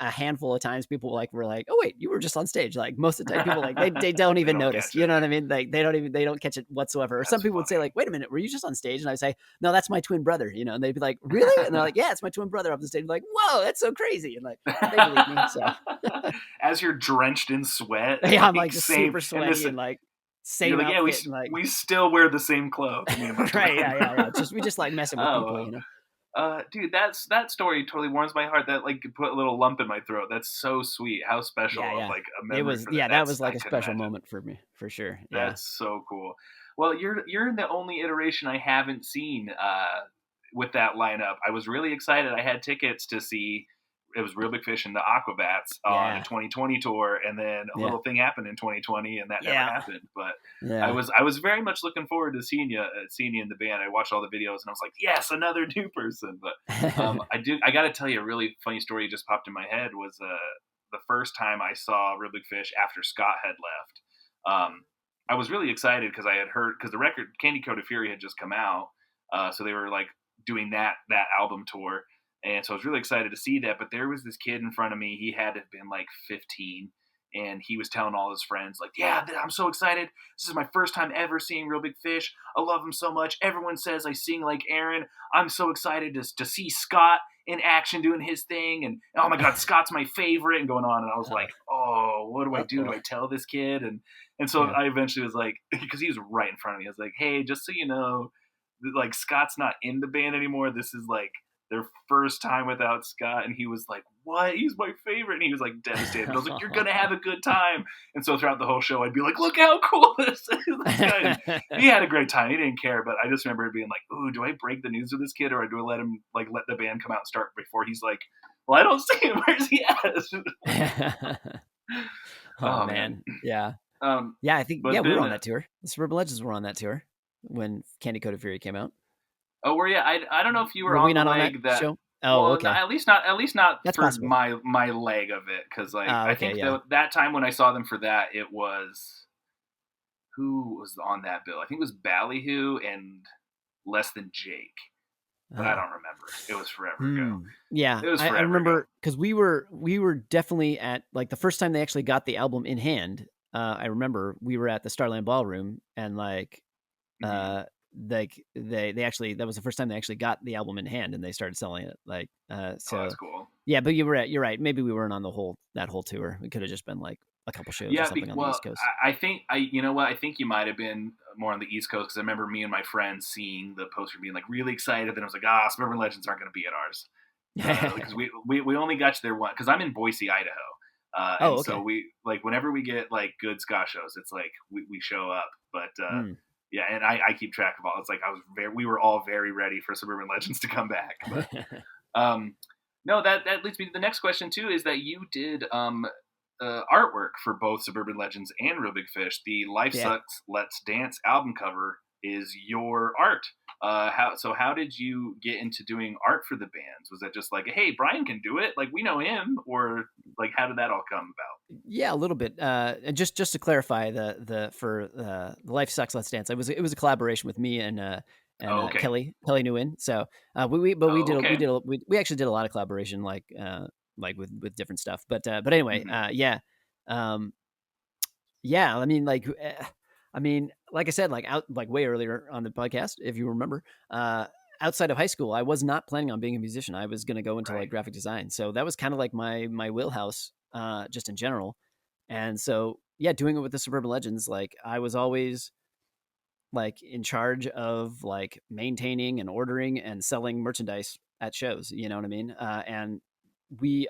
a handful of times people were like, oh wait, you were just on stage. Like most of the time people like they don't They even don't notice. catch You it. know what I mean? Like they don't catch it whatsoever. Or some That's people would say funny. like, wait a minute, were you just on stage? And I say, no, that's my twin brother. And they'd be like, really? And they're like, yeah, it's my twin brother up the stage. I'm like, whoa, that's so crazy. And like they believe me. So As you're drenched in sweat, yeah, I'm like like just same super and sweaty this, and like you're same like, yeah, outfit and like we still wear the same clothes, me and my right, twin. yeah. Just we just like messing with Oh, people. dude, that story totally warms my heart. That like put a little lump in my throat. That's so sweet. How special Yeah, of yeah. like a It memory was, for that. yeah, that That's was like I a couldn't special imagine. moment for me for sure. Yeah. That's so cool. Well, you're the only iteration I haven't seen with that lineup. I was really excited. I had tickets to see it was Real Big Fish and the Aquabats on a 2020 tour, and then a little thing happened in 2020, and that never happened. But I was very much looking forward to seeing you in the band. I watched all the videos, and I was like, yes, another new person. But I got to tell you a really funny story just popped in my head was the first time I saw Real Big Fish after Scott had left. I was really excited because I had heard, because the record Candy Coated Fury had just come out, so they were like doing that album tour. And so I was really excited to see that. But there was this kid in front of me. He had to have been like 15. And he was telling all his friends, like, yeah, I'm so excited. This is my first time ever seeing Real Big Fish. I love him so much. Everyone says I sing like Aaron. I'm so excited to see Scott in action doing his thing. And, oh, my God, Scott's my favorite, and going on. And I was like, oh, what do I do? Do I tell this kid? And so I eventually was like, because he was right in front of me. I was like, hey, just so you know, like, Scott's not in the band anymore. This is like their first time without Scott. And he was like, what? He's my favorite. And he was like devastated. I was like, you're going to have a good time. And so throughout the whole show, I'd be like, look how cool this is. He had a great time. He didn't care. But I just remember it being like, ooh, do I break the news with this kid, or do I let him, like, let the band come out and start before he's like, well, I don't see him. Where's he at? Oh, man. Yeah. I think, we were on that tour. The Suburban Legends were on that tour when Candy Coated Fury came out. Oh, were you? I don't know if you were on the leg that show. Oh, well, okay. At least not That's for possible. my leg of it, because like I think that time when I saw them for that, it was, who was on that bill? I think it was Ballyhoo and Less Than Jake, but I don't remember. It was forever ago. Yeah, it was forever I remember ago. because we were definitely at, like, the first time they actually got the album in hand. I remember we were at the Starland Ballroom, and like. Like they actually, that was the first time they actually got the album in hand and they started selling it. Like, so that's cool. Yeah, but you're right. Maybe we weren't on that whole tour. It could have just been like a couple shows or something on the East Coast. I think you know what? I think you might have been more on the East Coast, because I remember me and my friends seeing the poster, being like really excited. Then I was like, Suburban Legends aren't going to be at ours, because we only got to there one, because I'm in Boise, Idaho. And so we, like, whenever we get like good ska shows, it's like we show up. But yeah, and I keep track of all. It's like we were all very ready for Suburban Legends to come back. But, no, that leads me to the next question too. Is that you did artwork for both Suburban Legends and Real Big Fish. The Life Sucks, Let's Dance album cover is your art. How did you get into doing art for the bands? Was that just like, hey, Brian can do it, like we know him, or like how did that all come about? Yeah, a little bit. And just to clarify, the Life Sucks, Let's Dance, it was a collaboration with me and Kelly Nguyen. So we actually did a lot of collaboration, like with different stuff. But anyway, I mean, like I said, like way earlier on the podcast, if you remember, outside of high school, I was not planning on being a musician. I was going to go into like graphic design. So that was kind of like my wheelhouse, just in general. And so, doing it with the Suburban Legends, like I was always like in charge of like maintaining and ordering and selling merchandise at shows, you know what I mean? And we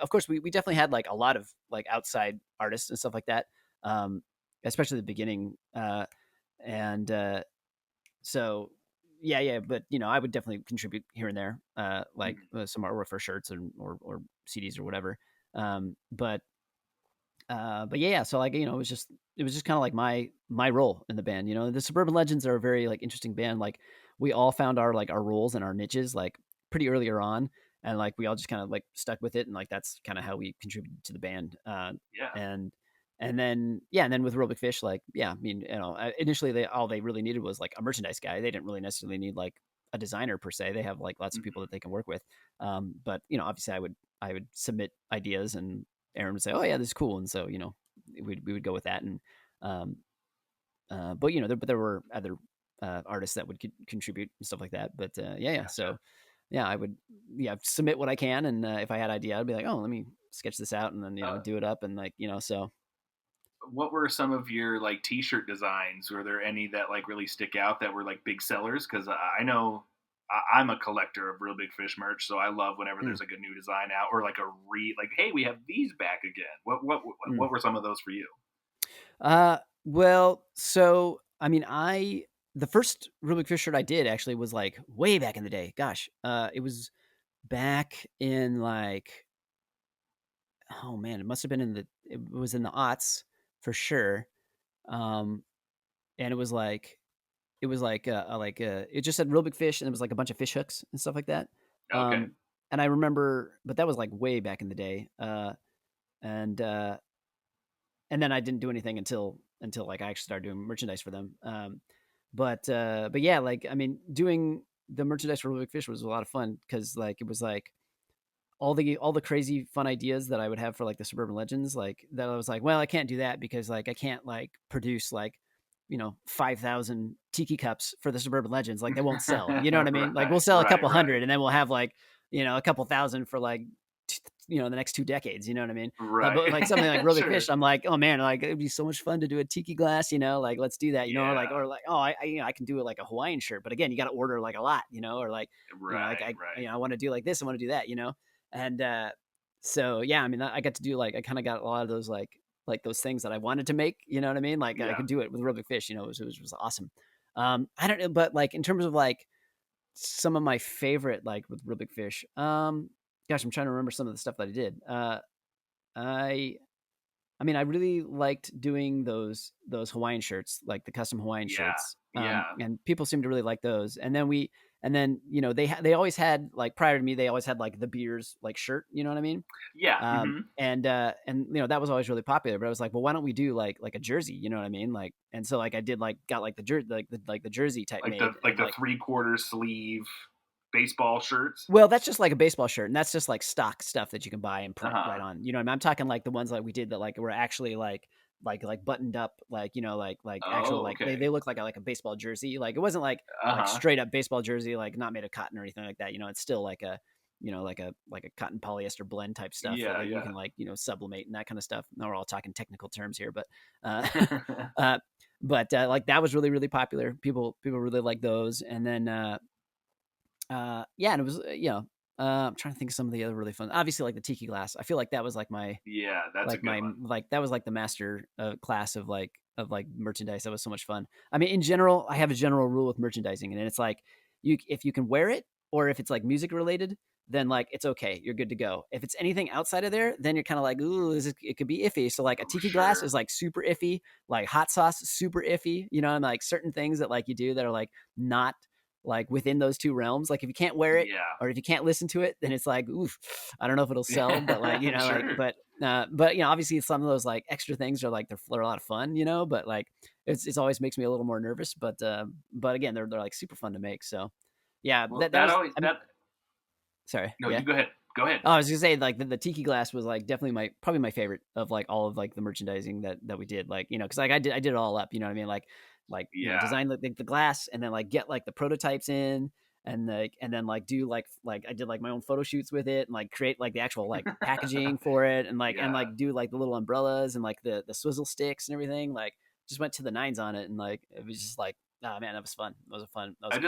definitely had like a lot of like outside artists and stuff like that. Especially at the beginning. So but I would definitely contribute here and there, some artwork for shirts or CDs or whatever. So like, it was just kind of like my role in the band. The Suburban Legends are a very like interesting band. Like we all found our roles and our niches like pretty earlier on, and like we all just kind of like stuck with it, and like that's kind of how we contributed to the band. And then with Real Big Fish, like, initially all they really needed was like a merchandise guy. They didn't really necessarily need like a designer per se. They have like lots of people that they can work with. But obviously I would submit ideas, and Aaron would say, oh yeah, this is cool. And so, we would go with that. And, but there were other, artists that would contribute and stuff like that. But, So I would, submit what I can. And, if I had an idea, I'd be like, oh, let me sketch this out, and then, do it up. And like, so. What were some of your like t-shirt designs? Were there any that like really stick out that were like big sellers? Because I know I'm a collector of Real Big Fish merch, so I love whenever there's like a new design out, or like hey, we have these back again. What were some of those for you? Well, so I mean, the first Real Big Fish shirt I did actually was like way back in the day. Gosh, it was back in like oh man, it must have been it was in the aughts for sure. Um, and it just said real big fish, and it was like a bunch of fish hooks and stuff like that. Okay. And I remember, but that was like way back in the day. And and then I didn't do anything until like I actually started doing merchandise for them. But yeah, like I mean, doing the merchandise for Real Big Fish was a lot of fun because like it was like all the crazy fun ideas that I would have for like the Suburban Legends, like that I was like, well, I can't do that because like I can't like produce like 5,000 tiki cups for the Suburban Legends, like they won't sell. You know what I mean? Like we'll sell a couple hundred, and then we'll have like a couple thousand for like the next 2 decades. You know what I mean? Right. But like something like Really Big Sure. Fish, I'm like, oh man, like it'd be so much fun to do a tiki glass. Like let's do that. Yeah. Or like oh I can do it like a Hawaiian shirt, but again you got to order like a lot. Or like Right. I want to do like this, I want to do that. And so yeah, I mean I got to do like I kind of got a lot of those like those things that I wanted to make. You know what I mean? Like I could do it with Real Big Fish. It was awesome. I don't know, but like in terms of like some of my favorite like with Real Big Fish, gosh, I'm trying to remember some of the stuff that I did. I mean, I really liked doing those Hawaiian shirts, like the custom Hawaiian shirts. And people seem to really like those. And then they always had like prior to me, they always had like the beers like shirt. You know what I mean? Yeah. And that was always really popular. But I was like, well, why don't we do like a jersey? You know what I mean? Like, and so like I did like got like the jersey type like made, the 3/4 sleeve baseball shirts. Well, that's just like a baseball shirt, and that's just like stock stuff that you can buy and print right on. You know what I mean? I'm talking like the ones like we did that like were actually like buttoned up, like actual like they look like a baseball jersey. Like it wasn't like straight up baseball jersey, like not made of cotton or anything like that. It's still like a like a cotton polyester blend type stuff that you can like sublimate and that kind of stuff. Now we're all talking technical terms here, but like that was really really popular. People really like those, and then. And it was I'm trying to think of some of the other really fun. Obviously, like the tiki glass. I feel like that was like my that's like a good one. like that was like the master class of like merchandise. That was so much fun. I mean, in general, I have a general rule with merchandising, and it's like if you can wear it or if it's like music related, then like it's okay, you're good to go. If it's anything outside of there, then you're kind of like, ooh, it could be iffy. So like a tiki glass is like super iffy, like hot sauce super iffy, and like certain things that like you do that are like not like within those two realms. Like if you can't wear it or if you can't listen to it, then it's like, oof, I don't know if it'll sell, but like, sure. like, but obviously some of those like extra things are like, they're a lot of fun, but like it's always makes me a little more nervous, but again, they're like super fun to make. So yeah, well, sorry. No, yeah. You go ahead. Go ahead. Oh, I was gonna say like the tiki glass was like definitely probably my favorite of like all of like the merchandising that we did, like, cause like I did it all up, you know what I mean? Like design the glass and then like get like the prototypes in and then like do like I did like my own photo shoots with it and like create like the actual like packaging for it and like and like do like the little umbrellas and like the swizzle sticks and everything, like just went to the nines on it, and like it was just like, oh man, that was fun. That was fun. I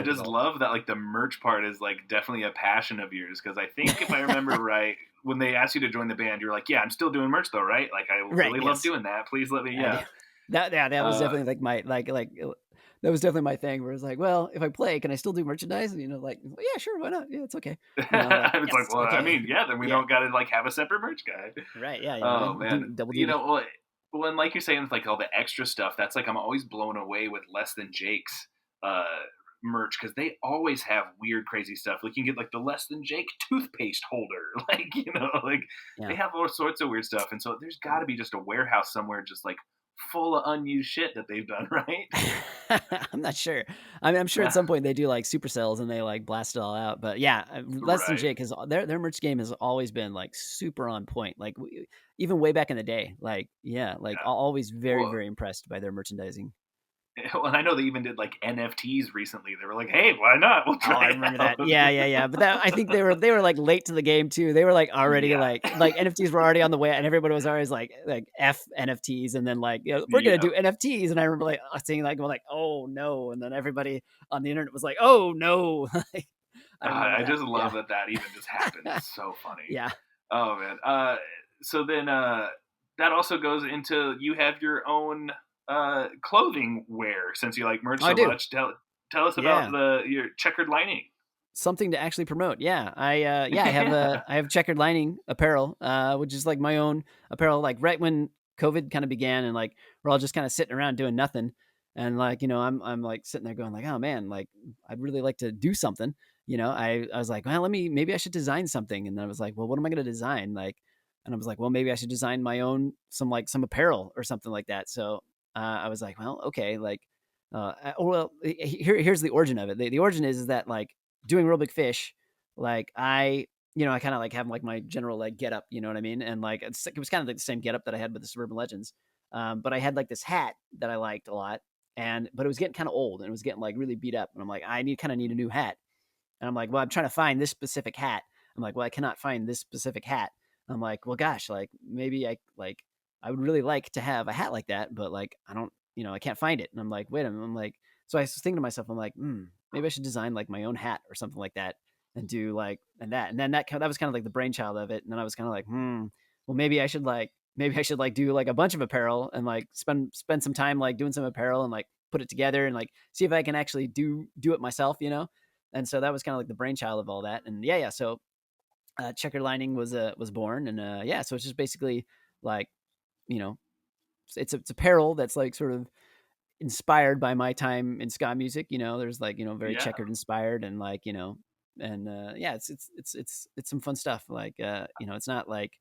just love that like the merch part is like definitely a passion of yours, because I think if I remember right, when they asked you to join the band, you're like, yeah, I'm still doing merch though, right? Like I really love doing that. Please let me. Yeah. That was definitely like my like that was definitely my thing, where it's like, well, if I play, can I still do merchandise? And like, well, yeah, sure, why not? Yeah, it's okay. It's like, well, okay. I mean, yeah, then we don't got to like have a separate merch guy, right? Yeah. Oh man, double duty. Well, and like you're saying, with like all the extra stuff, that's like I'm always blown away with Less Than Jake's merch, because they always have weird, crazy stuff. Like you can get like the Less Than Jake toothpaste holder, like they have all sorts of weird stuff, and so there's got to be just a warehouse somewhere, just like full of unused shit that they've done, right? I'm not sure. I mean, I'm sure at some point they do like super sales and they like blast it all out. But yeah, Less Than Jake has their merch game has always been like super on point. Like even way back in the day, always very, very impressed by their merchandising. Well, and I know they even did like NFTs recently. They were like, "Hey, why not? We'll try." I remember that. Yeah. But I think they were like late to the game too. They were like already like NFTs were already on the way, and everybody was always like F NFTs, and then like we're gonna do NFTs. And I remember like saying like, oh no, and then everybody on the internet was like, oh no. I just love that even just happened. It's so funny. Yeah. Oh man. So then that also goes into, you have your own clothing wear, since you like merch so much. Tell us about your Checkered Lining. something to actually promote. Yeah. I have Checkered Lining apparel, which is like my own apparel, like right when COVID kind of began and like we're all just kind of sitting around doing nothing. And like, I'm like sitting there going like, oh man, like I'd really like to do something. I was like, well, maybe I should design something. And then I was like, well, what am I going to design? Like, and I was like, well, maybe I should design my own, some apparel or something like that. So I was like, well, okay, like, here's the origin of it. The origin is that like doing Real Big Fish, like I kind of like have like my general like get up, you know what I mean? And like it was kind of like the same get up that I had with the Suburban Legends. But I had like this hat that I liked a lot, but it was getting kind of old and it was getting like really beat up. And I'm like, I need a new hat. And I'm like, well, I'm trying to find this specific hat. I'm like, well, I cannot find this specific hat. I'm like, well, gosh, like maybe I would really like to have a hat like that, but like I don't, I can't find it. And I'm like, wait a minute. I'm like, so I was thinking to myself, I'm like, maybe I should design like my own hat or something like that and do like and then that was kind of like the brainchild of it. And then I was kind of like, well, maybe I should do like a bunch of apparel and like spend some time like doing some apparel and like put it together and like see if I can actually do it myself, And so that was kind of like the brainchild of all that. And yeah. So Checkered Lining was born, and so it's just basically like, it's apparel that's like sort of inspired by my time in ska music. There's like very checkered inspired and like and it's some fun stuff. Like it's not like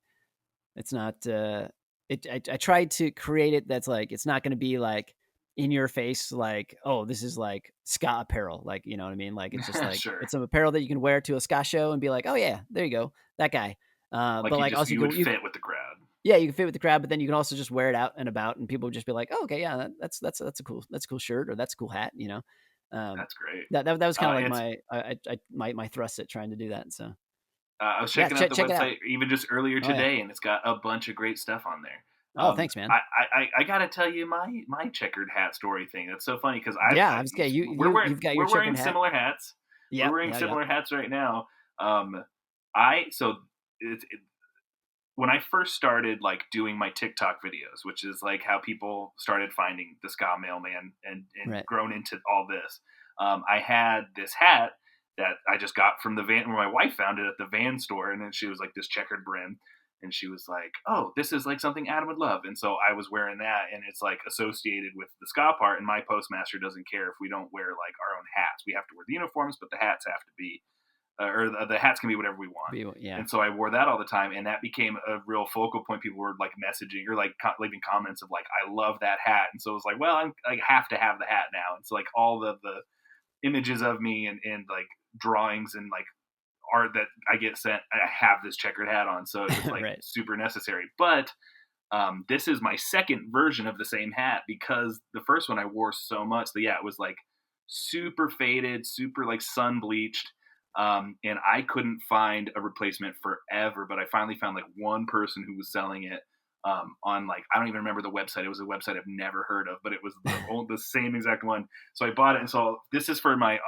I tried to create it that's like it's not going to be like in your face like, oh, this is like ska apparel, like, you know what I mean? Like it's just like Sure. it's some apparel that you can wear to a ska show and be like, oh yeah, there you go, that guy. Like but like also you would fit with the crowd. Yeah, you can fit with the crowd, but then you can also just wear it out and about, and people would just be like, "Oh, okay, yeah, that's a cool shirt or that's a cool hat," That's great. That was kind of like my thrust at trying to do that. So I was checking out the website even just earlier today, and it's got a bunch of great stuff on there. Oh, thanks, man. I gotta tell you my checkered hat story thing. That's so funny because we're wearing similar hats. Yeah, we're wearing similar hats right now. When I first started like doing my TikTok videos, which is like how people started finding the Ska Mailman and right. grown into all this, I had this hat that I just got from the van, where my wife found it at the van store, and then she was like this checkered brim, and she was like, "Oh, this is like something Adam would love," and so I was wearing that, and it's like associated with the ska part, and my postmaster doesn't care if we don't wear like our own hats. We have to wear the uniforms, but the hats have to be. Or the hats can be whatever we want. Yeah. And so I wore that all the time, and that became a real focal point. People were like messaging or like leaving comments of like, "I love that hat." And so it was like, well, I have to have the hat now. And so like all the images of me and like drawings and like art that I get sent, I have this checkered hat on. So it's like right. super necessary. But this is my second version of the same hat, because the first one I wore so much that it was like super faded, super like sun bleached. And I couldn't find a replacement forever, but I finally found like one person who was selling it on like, I don't even remember the website. It was a website I've never heard of, but it was the same exact one. So I bought it. And so this is for my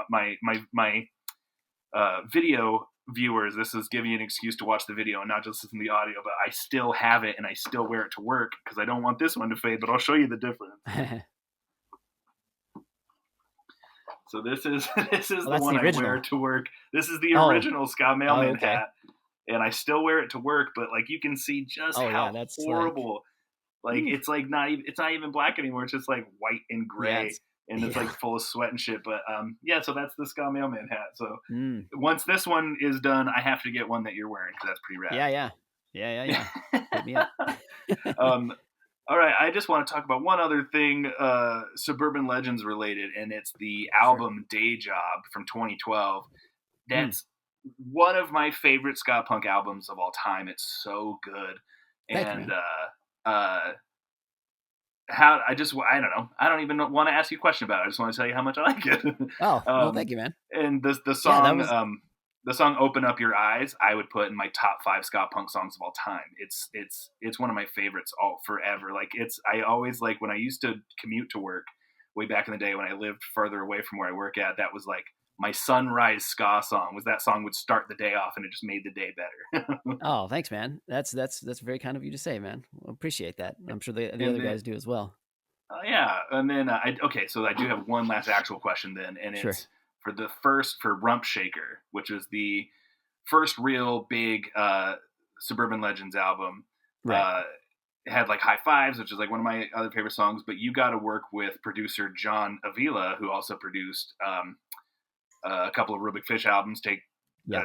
video viewers. This is giving you an excuse to watch the video and not just listen to the audio, but I still have it and I still wear it to work because I don't want this one to fade, but I'll show you the difference. So this is the one I wear to work. This is the original Ska Mailman hat, and I still wear it to work. But like you can see just how horrible. Like it's like it's not even black anymore. It's just like white and gray, and it's like full of sweat and shit. But so that's the Ska Mailman hat. So once this one is done, I have to get one that you're wearing because that's pretty rad. Yeah. Hit me up. All right, I just want to talk about one other thing, Suburban Legends related, and it's the album Day Job from 2012. That's one of my favorite ska punk albums of all time. It's so good. And I don't know. I don't even want to ask you a question about it. I just want to tell you how much I like it. Well, thank you, man. And the song... the song "Open Up Your Eyes" I would put in my top 5 ska punk songs of all time. It's one of my favorites all forever. Like I always like when I used to commute to work way back in the day when I lived further away from where I work at. That was like my sunrise ska song. Was that song would start the day off and it just made the day better. Oh, thanks, man. That's very kind of you to say, man. I appreciate that. I'm sure the other guys do as well. Yeah, and then so I do have one last actual question then, and it's for Rump Shaker, which was the first real big Suburban Legends album. Right. It had like High Fives, which is like one of my other favorite songs, but you got to work with producer John Avila, who also produced a couple of Real Big Fish albums. Yeah.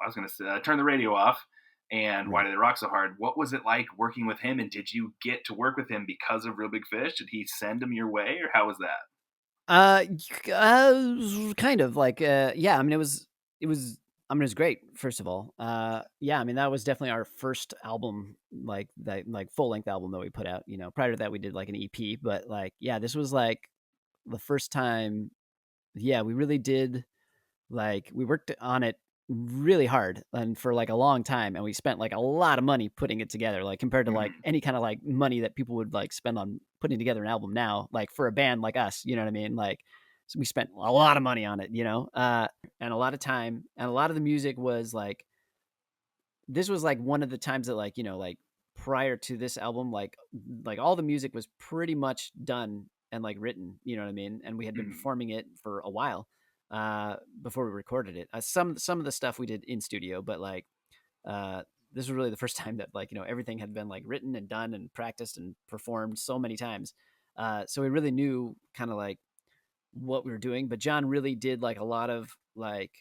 I was going to say Turn the Radio Off and Why Right. Do They Rock So Hard. What was it like working with him, and did you get to work with him because of Real Big Fish? Did he send him your way, or how was that? Kind of like, yeah, I mean, it was, I mean, it was great, first of all. Yeah, I mean, that was definitely our first album, like that, like full length album that we put out, prior to that we did like an EP, but like, yeah, this was like the first time. Yeah, we really did. Like, we worked on it really hard and for like a long time, and we spent like a lot of money putting it together, like compared to like Mhm. any kind of like money that people would like spend on putting together an album now, like for a band like us, you know what I mean? Like, so we spent a lot of money on it, and a lot of time, and a lot of the music was like, this was like one of the times that like, like prior to this album, like all the music was pretty much done and like written, you know what I mean? And we had been Mhm. performing it for a while before we recorded it. Some of the stuff we did in studio, but like uh this was really the first time that like, everything had been like written and done and practiced and performed so many times. So we really knew kind of like what we were doing, but John really did like a lot of like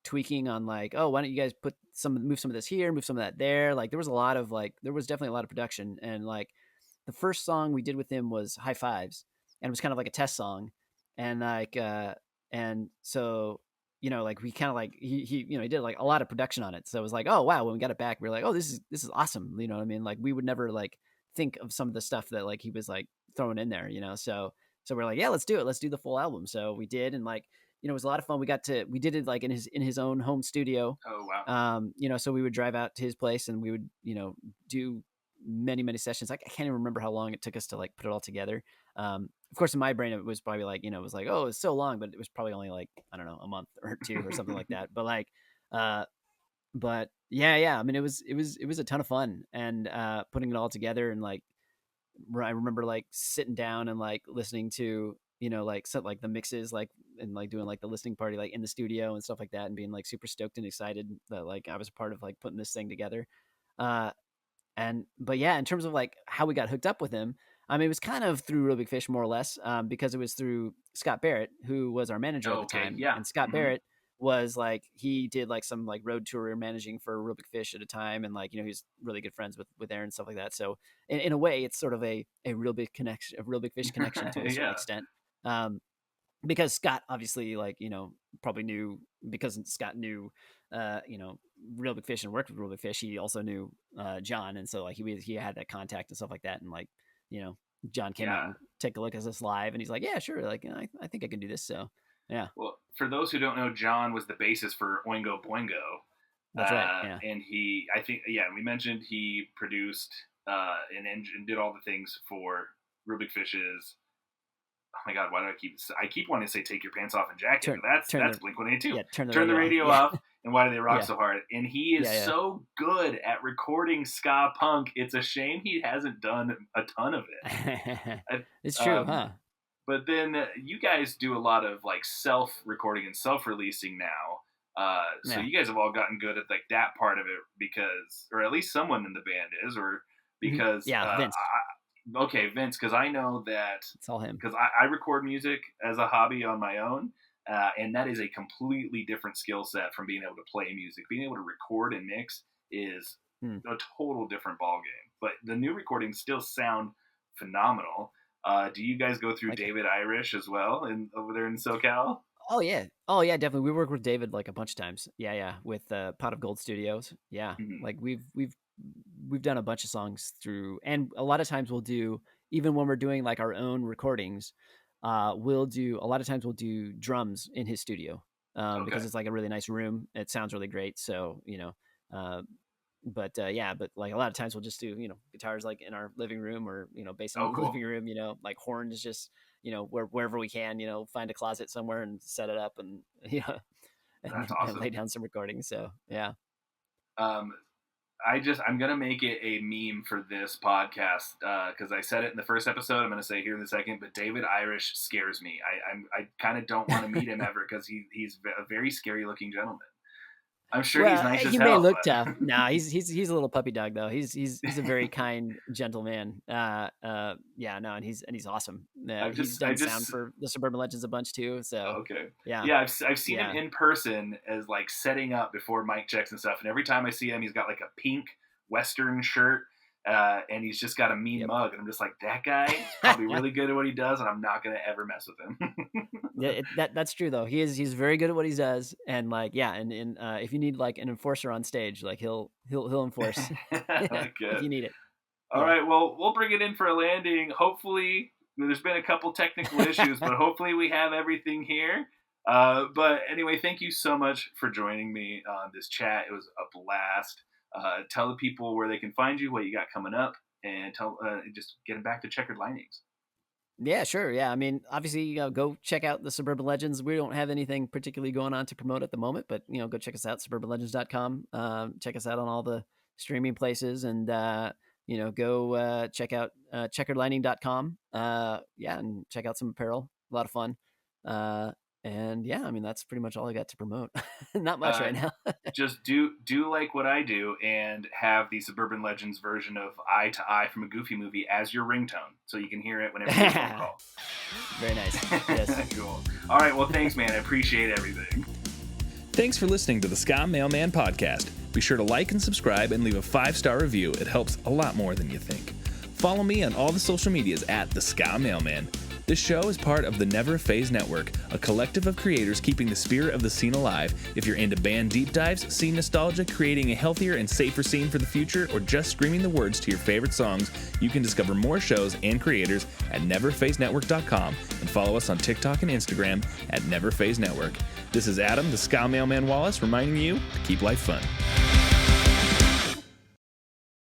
tweaking on like, oh, why don't you guys move some of this here, move some of that there. Like there was a lot of like, there was definitely a lot of production. And like the first song we did with him was High Fives, and it was kind of like a test song. And like, and so, like we kind of like, he did like a lot of production on it. So it was like, oh wow, when we got it back, we were like, oh, this is awesome. You know what I mean? Like we would never like think of some of the stuff that like he was like throwing in there, so we're like, yeah, let's do it. Let's do the full album. So we did. And like, it was a lot of fun. We did it like in his own home studio. Oh wow. So we would drive out to his place, and we would, do many sessions. Like I can't even remember how long it took us to like put it all together. Of course, in my brain, it was probably like, it was like, oh, it's so long, but it was probably only like, I don't know, a month or two or something like that. But like, uh, but yeah. I mean, it was a ton of fun, and putting it all together, and like, I remember like sitting down and like listening to, like set like the mixes, like, and like doing like the listening party like in the studio and stuff like that, and being like super stoked and excited that like I was a part of like putting this thing together. Uh, but yeah, in terms of like how we got hooked up with him, I mean, it was kind of through Real Big Fish, more or less, because it was through Scott Barrett, who was our manager at Oh, the okay. time, Yeah. and Scott Mhm. Barrett was like, he did like some like road tour managing for Real Big Fish at a time, and like, he's really good friends with Aaron and stuff like that. So in a way, it's sort of a real big connection, a Real Big Fish connection to a certain Yeah. extent. Um, because Scott obviously like, probably knew, because Scott knew Real Big Fish and worked with Real Big Fish, he also knew John, and so like he had that contact and stuff like that. And like, you know John came out Yeah. and take a look at us live, and he's like, yeah, sure, like, I think I can do this. So yeah, Well, for those who don't know, John was the bassist for Oingo Boingo, that's right. Yeah. and I think, yeah, we mentioned he produced and did all the things for Rubik Fish's. Oh my God, why do I keep wanting to say "Take Your Pants Off and Jacket," turn but turn that's the Blink-182. Yeah, turn the Turn the radio off. radio Yeah. off, and Why Do They Rock Yeah. So Hard? And he is Yeah. so good at recording ska punk. It's a shame he hasn't done a ton of it. It's I, true, huh? But then you guys do a lot of like self-recording and self-releasing now. So Yeah. you guys have all gotten good at like that part of it, because, or at least someone in the band is, or because Yeah, Vince. okay, Vince, because I know that, It's all him. because I record music as a hobby on my own, and that is a completely different skill set from being able to play music. Being able to record and mix is a total different ballgame. But the new recordings still sound phenomenal. Do you guys go through Like, David Irish as well, over there in SoCal? oh yeah, definitely. We worked with David like a bunch of times. Yeah, with Pot of Gold Studios. Yeah, Mm-hmm. like we've done a bunch of songs through, and a lot of times we'll do, even when we're doing like our own recordings, we'll do, a lot of times we'll do drums in his studio, Okay. because it's like a really nice room. It sounds really great. So uh, but like a lot of times we'll just do, guitars like in our living room, or bass in Oh, the cool. living room, like horns, just wherever we can, find a closet somewhere and set it up, and That's and awesome. lay down some recordings. So yeah. Um, I'm gonna make it a meme for this podcast because I said it in the first episode. I'm gonna say it here in the second. But David Irish scares me. I kind of don't want to meet him ever because he's a very scary looking gentleman. I'm sure he's nice as hell. He may look tough. Nah, he's a little puppy dog though. He's a very kind, gentle man. And he's awesome. He's done sound for the Suburban Legends a bunch too. So okay, yeah, I've seen him in person as like setting up before mic checks and stuff. And every time I see him, he's got like a pink Western shirt. And he's just got a mean mug, and I'm just like, that guy is probably really good at what he does, and I'm not gonna ever mess with him. That's true though. He's very good at what he does, and like and if you need like an enforcer on stage, like he'll enforce if you need it. All right, well, we'll bring it in for a landing. Hopefully, there's been a couple technical issues, but hopefully we have everything here. But anyway, thank you so much for joining me on this chat. It was a blast. Tell the people where they can find you, what you got coming up, and just getting back to Checkered Linings. Yeah, sure. Yeah, I mean, obviously, go check out the Suburban Legends. We don't have anything particularly going on to promote at the moment, but go check us out, suburbanlegends.com. Check us out on all the streaming places, and go check out checkeredlining.com. And check out some apparel. A lot of fun. And yeah, I mean, that's pretty much all I got to promote. Not much right now. Just do like what I do and have the Suburban Legends version of Eye to Eye from a Goofy movie as your ringtone, so you can hear it whenever you phone call. Very nice. Yes. Cool. All right. Well, thanks, man. I appreciate everything. Thanks for listening to the Ska Mailman podcast. Be sure to like and subscribe and leave a 5-star review. It helps a lot more than you think. Follow me on all the social medias at the Ska Mailman. This show is part of the Never Phase Network, a collective of creators keeping the spirit of the scene alive. If you're into band deep dives, scene nostalgia, creating a healthier and safer scene for the future, or just screaming the words to your favorite songs, you can discover more shows and creators at neverphasenetwork.com and follow us on TikTok and Instagram at Never Phase Network. This is Adam, the Ska Mailman Wallace, reminding you to keep life fun.